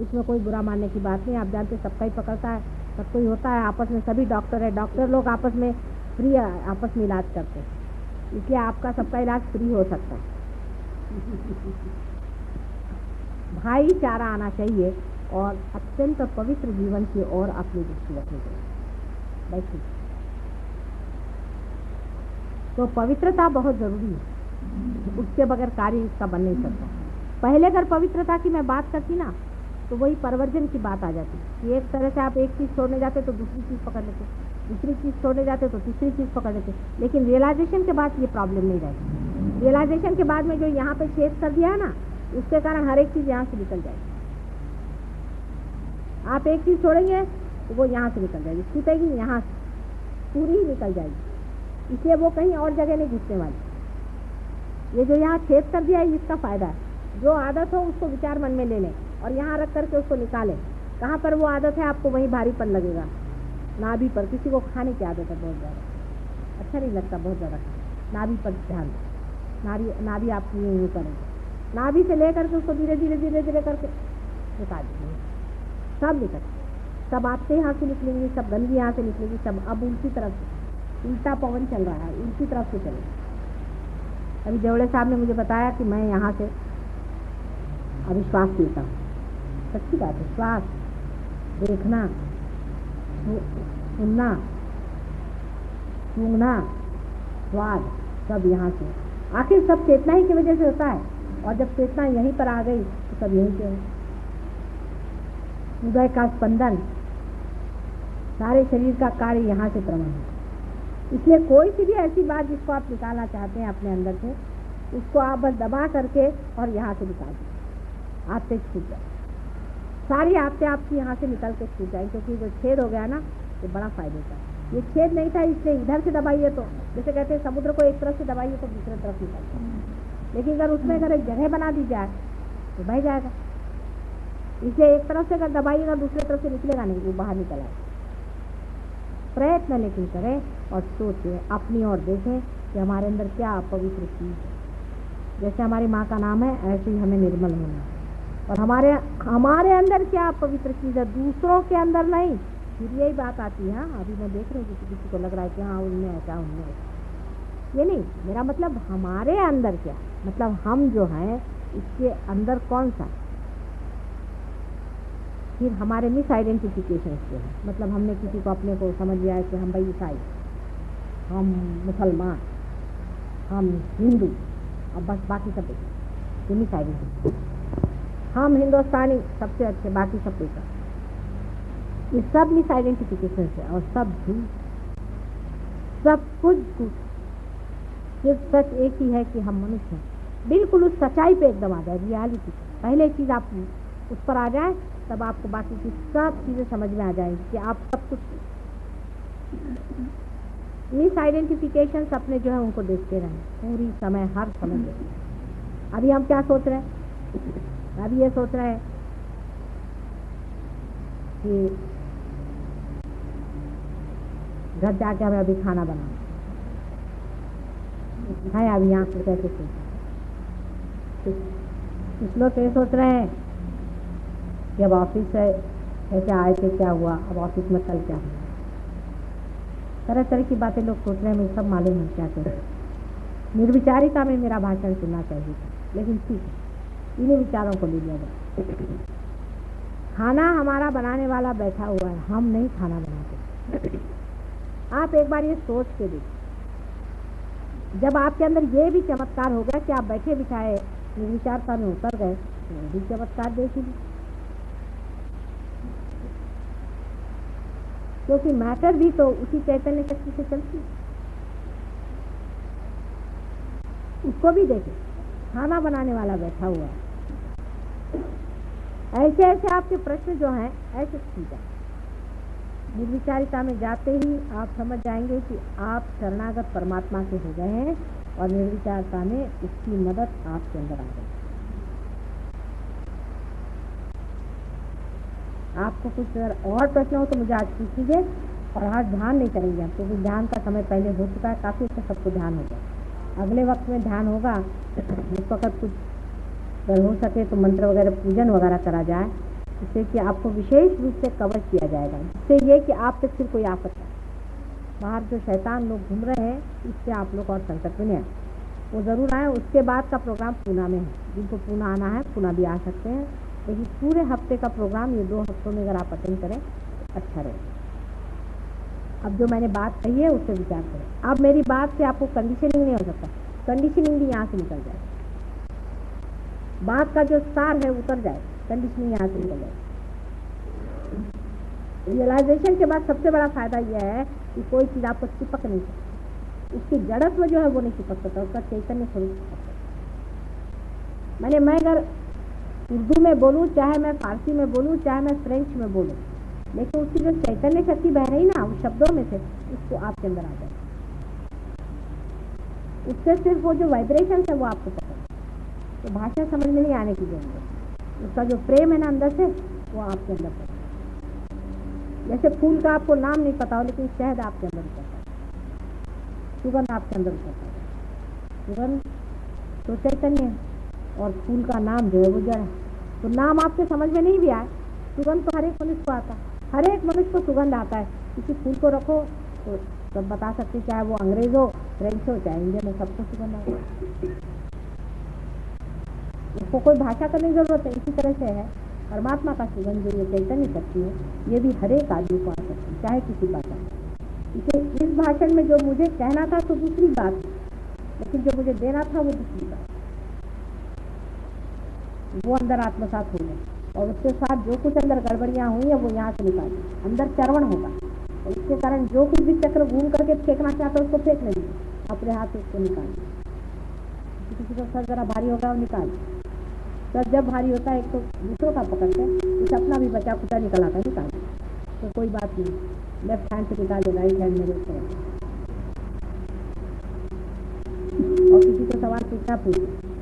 इसमें कोई बुरा मानने की बात नहीं। आप जानते सबका ही पकड़ता है, सबको ही होता है। आपस में सभी डॉक्टर है, डॉक्टर लोग आपस में फ्री आपस में इलाज करते हैं, इसलिए आपका सबका इलाज फ्री हो सकता है। भाईचारा आना चाहिए और अत्यंत पवित्र जीवन की ओर अपनी दृष्टि रखनी चाहिए। बैठिए। तो पवित्रता बहुत जरूरी है, उसके बगैर कार्य इसका बन नहीं सकता। पहले अगर पवित्रता की मैं बात करती ना तो वही परवर्जन की बात आ जाती कि एक तरह से आप एक चीज़ छोड़ने जाते तो दूसरी चीज़ पकड़ लेते, दूसरी चीज़ छोड़ने जाते तो तीसरी चीज़ पकड़ लेते। लेकिन रियलाइजेशन के बाद ये प्रॉब्लम नहीं रहती। रियलाइजेशन के बाद में जो यहाँ पे छेद कर दिया है ना, उसके कारण हर एक चीज़ यहाँ से निकल जाएगी। आप एक चीज़ छोड़ेंगे तो वो यहाँ से निकल जाएगी, छूटेगी यहाँ से, पूरी ही निकल जाएगी। इसलिए वो कहीं और जगह नहीं घुसने वाली। ये जो यहाँ छेद कर दिया है इसका फायदा है। जो आदत हो उसको विचार मन में ले लें और यहाँ रख करके उसको निकालें। कहाँ पर वो आदत है आपको वहीं भारीपन लगेगा। नाभि पर, किसी को खाने की आदत है बहुत ज़्यादा, अच्छा नहीं लगता बहुत ज़्यादा, नाभि पर ध्यान दें। नाभि आप यूँ करेंगे, नाभि से ले करके उसको धीरे धीरे धीरे धीरे करके निकाल देंगे। सब निकल, सब आपके यहाँ से निकलेंगी, सब गंदगी यहाँ से निकलेगी, सब अब उल्टी तरफ से, उल्टा पवन चल रहा है, उल्टी तरफ से चलेगा। अभी देवड़े साहब ने मुझे बताया कि मैं यहाँ से अभी श्वास लेता हूँ। सच्ची बात है, श्वास, देखना, सुनना, सूंघना, स्वाद, सब यहाँ से। आखिर सब चेतना ही की वजह से होता है, और जब चेतना यहीं पर आ गई तो सब यहीं से हृदय का स्पंदन, सारे शरीर का कार्य यहाँ से प्रमाण है। इसलिए कोई सी भी ऐसी बात जिसको आप निकालना चाहते हैं अपने अंदर से, उसको आप बस दबा करके और यहाँ से निकाल दीजिए, आपसे छूट जाए। सारी आपसे आपकी यहाँ से निकल के छूट जाए, क्योंकि जो छेद हो गया ना ये बड़ा फायदे का। ये छेद नहीं था इसलिए इधर से दबाइए तो, जैसे कहते हैं समुद्र को एक तरफ से दबाइए तो दूसरे तरफ निकलता है, लेकिन अगर उसमें अगर एक जगह बना दी जाए तो बह जाएगा। इसलिए एक तरफ से अगर दबाइएगा दूसरी तरफ से निकलेगा नहीं, वो बाहर निकल आएगा। प्रयत्न लेकिन करें और सोचें, अपनी ओर देखें कि हमारे अंदर क्या अपवित्र चीज़ है। जैसे हमारी माँ का नाम है, ऐसे ही हमें निर्मल होना है। और हमारे अंदर क्या पवित्र चीज़ है, दूसरों के अंदर नहीं। फिर यही बात आती है। हाँ, अभी मैं देख रही हूँ किसी को लग रहा है कि हाँ उनमें ऐसा, उनमें ऐसा। ये नहीं, मेरा मतलब हमारे अंदर क्या, मतलब हम जो हैं इसके अंदर कौन सा। फिर हमारे मिस आइडेंटिफिकेशन के हैं, मतलब हमने किसी को अपने को समझ लिया है कि हम भाई ईसाई, हम मुसलमान, हम हिंदू, अब बस बाकी सब ये मिस आइडेंटिफिकेशन। हम हिंदुस्तानी सबसे अच्छे, बाकी सब बेकार। ये सब मिस आइडेंटिफिकेशन है और सब झूठ, सब कुछ झूठ। सिर्फ सच एक ही है कि हम मनुष्य हैं। बिल्कुल उस सच्चाई पे एकदम आ जाए, रियलिटी। पहले चीज़ आप उस पर आ जाए तब आपको बाकी की सब चीज़ें समझ में आ जाएंगी कि आप सब कुछ। मिस आइडेंटिफिकेशन अपने जो है उनको देखते रहें पूरी समय, हर समय देखते। अभी हम क्या सोच रहे हैं, अभी ये सोच रहे हैं कि घर जाके हमें अभी खाना बनाना है। अभी यहाँ पर कैसे सोच, कुछ लोग ये सोच रहे हैं कि अब ऑफिस से कैसे आए थे, क्या हुआ, अब ऑफिस में कल क्या हुआ। तरह तरह की बातें लोग सोच रहे हैं, मुझे सब मालूम है क्या करें। निर्विचारिता में मेरा भाषण सुनना चाहिए था, लेकिन ठीक है, इन्हीं विचारों को ले लिया जाए। खाना हमारा बनाने वाला बैठा हुआ है, हम नहीं खाना बनाते। आप एक बार ये सोच के देखिए, जब आपके अंदर ये भी चमत्कार हो गया कि आप बैठे बिठाए निर्विचारता में उतर गए, तो भी चमत्कार देखिए। क्योंकि मैटर भी तो उसी चैतन्य शक्ति से चलती है। उसको भी देखें, खाना बनाने वाला बैठा हुआ है। ऐसे ऐसे आपके प्रश्न जो हैं ऐसे सीधा, निर्विचारिता में जाते ही आप समझ जाएंगे कि आप शरणागत परमात्मा के हो गए हैं और निर्विचारता में उसकी मदद आपके अंदर आ गई। आपको कुछ अगर और प्रश्न हो तो मुझे आज पूछ लीजिए, और आज ध्यान नहीं करेंगे हम, क्योंकि ध्यान का समय पहले हो चुका है, काफ़ी अच्छा सबको ध्यान होगा। अगले वक्त में ध्यान होगा, उस वक्त कुछ अगर हो सके तो मंत्र वगैरह पूजन वगैरह करा जाए, जिससे कि आपको विशेष रूप से कवर किया जाएगा, जिससे ये कि आप तक फिर कोई आफत है। बाहर जो शैतान लोग घूम रहे हैं, इससे आप लोग और संकट में नहीं आए, वो ज़रूर आए। उसके बाद का प्रोग्राम पूना में है, जिनको पूना आना है पूना भी आ सकते हैं, लेकिन पूरे हफ्ते का प्रोग्राम ये 2 हफ्तों में अगर आप अटेंड करें तो अच्छा रहेगा। अब जो मैंने बात कही है उससे विचार करें। अब मेरी बात से आपको कंडीशनिंग नहीं हो सकता, कंडीशनिंग भी यहाँ से निकल जाए, बात का जो सार है उतर जाए, कंडीशनिंग यहाँ से निकल जाए। रियलाइजेशन के बाद सबसे बड़ा फायदा यह है कि कोई चीज़ आपको चिपक नहीं सकती, उसकी जड़त्व जो है वो नहीं चिपक सकता, उसका चैतन्य स्वरूप चिपक सकता। मैं अगर उर्दू में बोलूँ, चाहे मैं फारसी में बोलूँ, चाहे मैं फ्रेंच में बोलूँ, लेकिन उसकी जो चैतन्य शक्ति बह रही ना उस शब्दों में से, उसको आपके अंदर आ जाए, उससे सिर्फ वो जो वाइब्रेशन है वो आपको पता है। तो भाषा समझ में नहीं आने की जरूरत है, उसका जो प्रेम है ना अंदर से वो आपके अंदर पता है। जैसे फूल का आपको नाम नहीं पता हो, लेकिन शहद आपके अंदर उतरता है, सुगंध आपके अंदर उतरता है। सुगंध तो चैतन्य है और फूल का नाम जो है वो जड़ है। तो नाम आपके समझ में नहीं भी आए, सुगंध तो हर एक मनुष्य को आता है, हर एक मनुष्य को सुगंध आता है। किसी फूल को रखो तो सब बता सकते, चाहे वो अंग्रेज हो, फ्रेंच हो, चाहे इंडियन हो, सबको सुगंध आता है। उसको कोई भाषा करने की जरूरत है। इसी तरह से है परमात्मा का सुगंध जो ये चैतन्य शक्ति है, ये भी हर एक आदमी को आ सकती है, चाहे किसी भाषा में। इसे इस भाषण में जो मुझे कहना था तो दूसरी बात, लेकिन जो मुझे देना था वो दूसरी बात, वो अंदर आत्मसात हो गए, और उसके साथ जो कुछ अंदर गड़बड़ियाँ हुई है वो यहाँ से निकाली, अंदर चरवण होगा, और इसके कारण जो कुछ भी चक्र घूम करके फेंकना चाहता है उसको फेंकने दीजिए, अपने हाथ से उसको निकालिए। किसी का सर जरा भारी होगा और निकालिए। सर जब भारी होता है एक तो दूसरों का पकड़ते हैं, कुछ अपना भी बचा कुचा निकल आता है, निकालिए, तो कोई बात नहीं, लेफ्ट हैंड से निकाल दे, राइट हैंड मेरे ऊपर। और किसी को सवाल पूछना पूछे।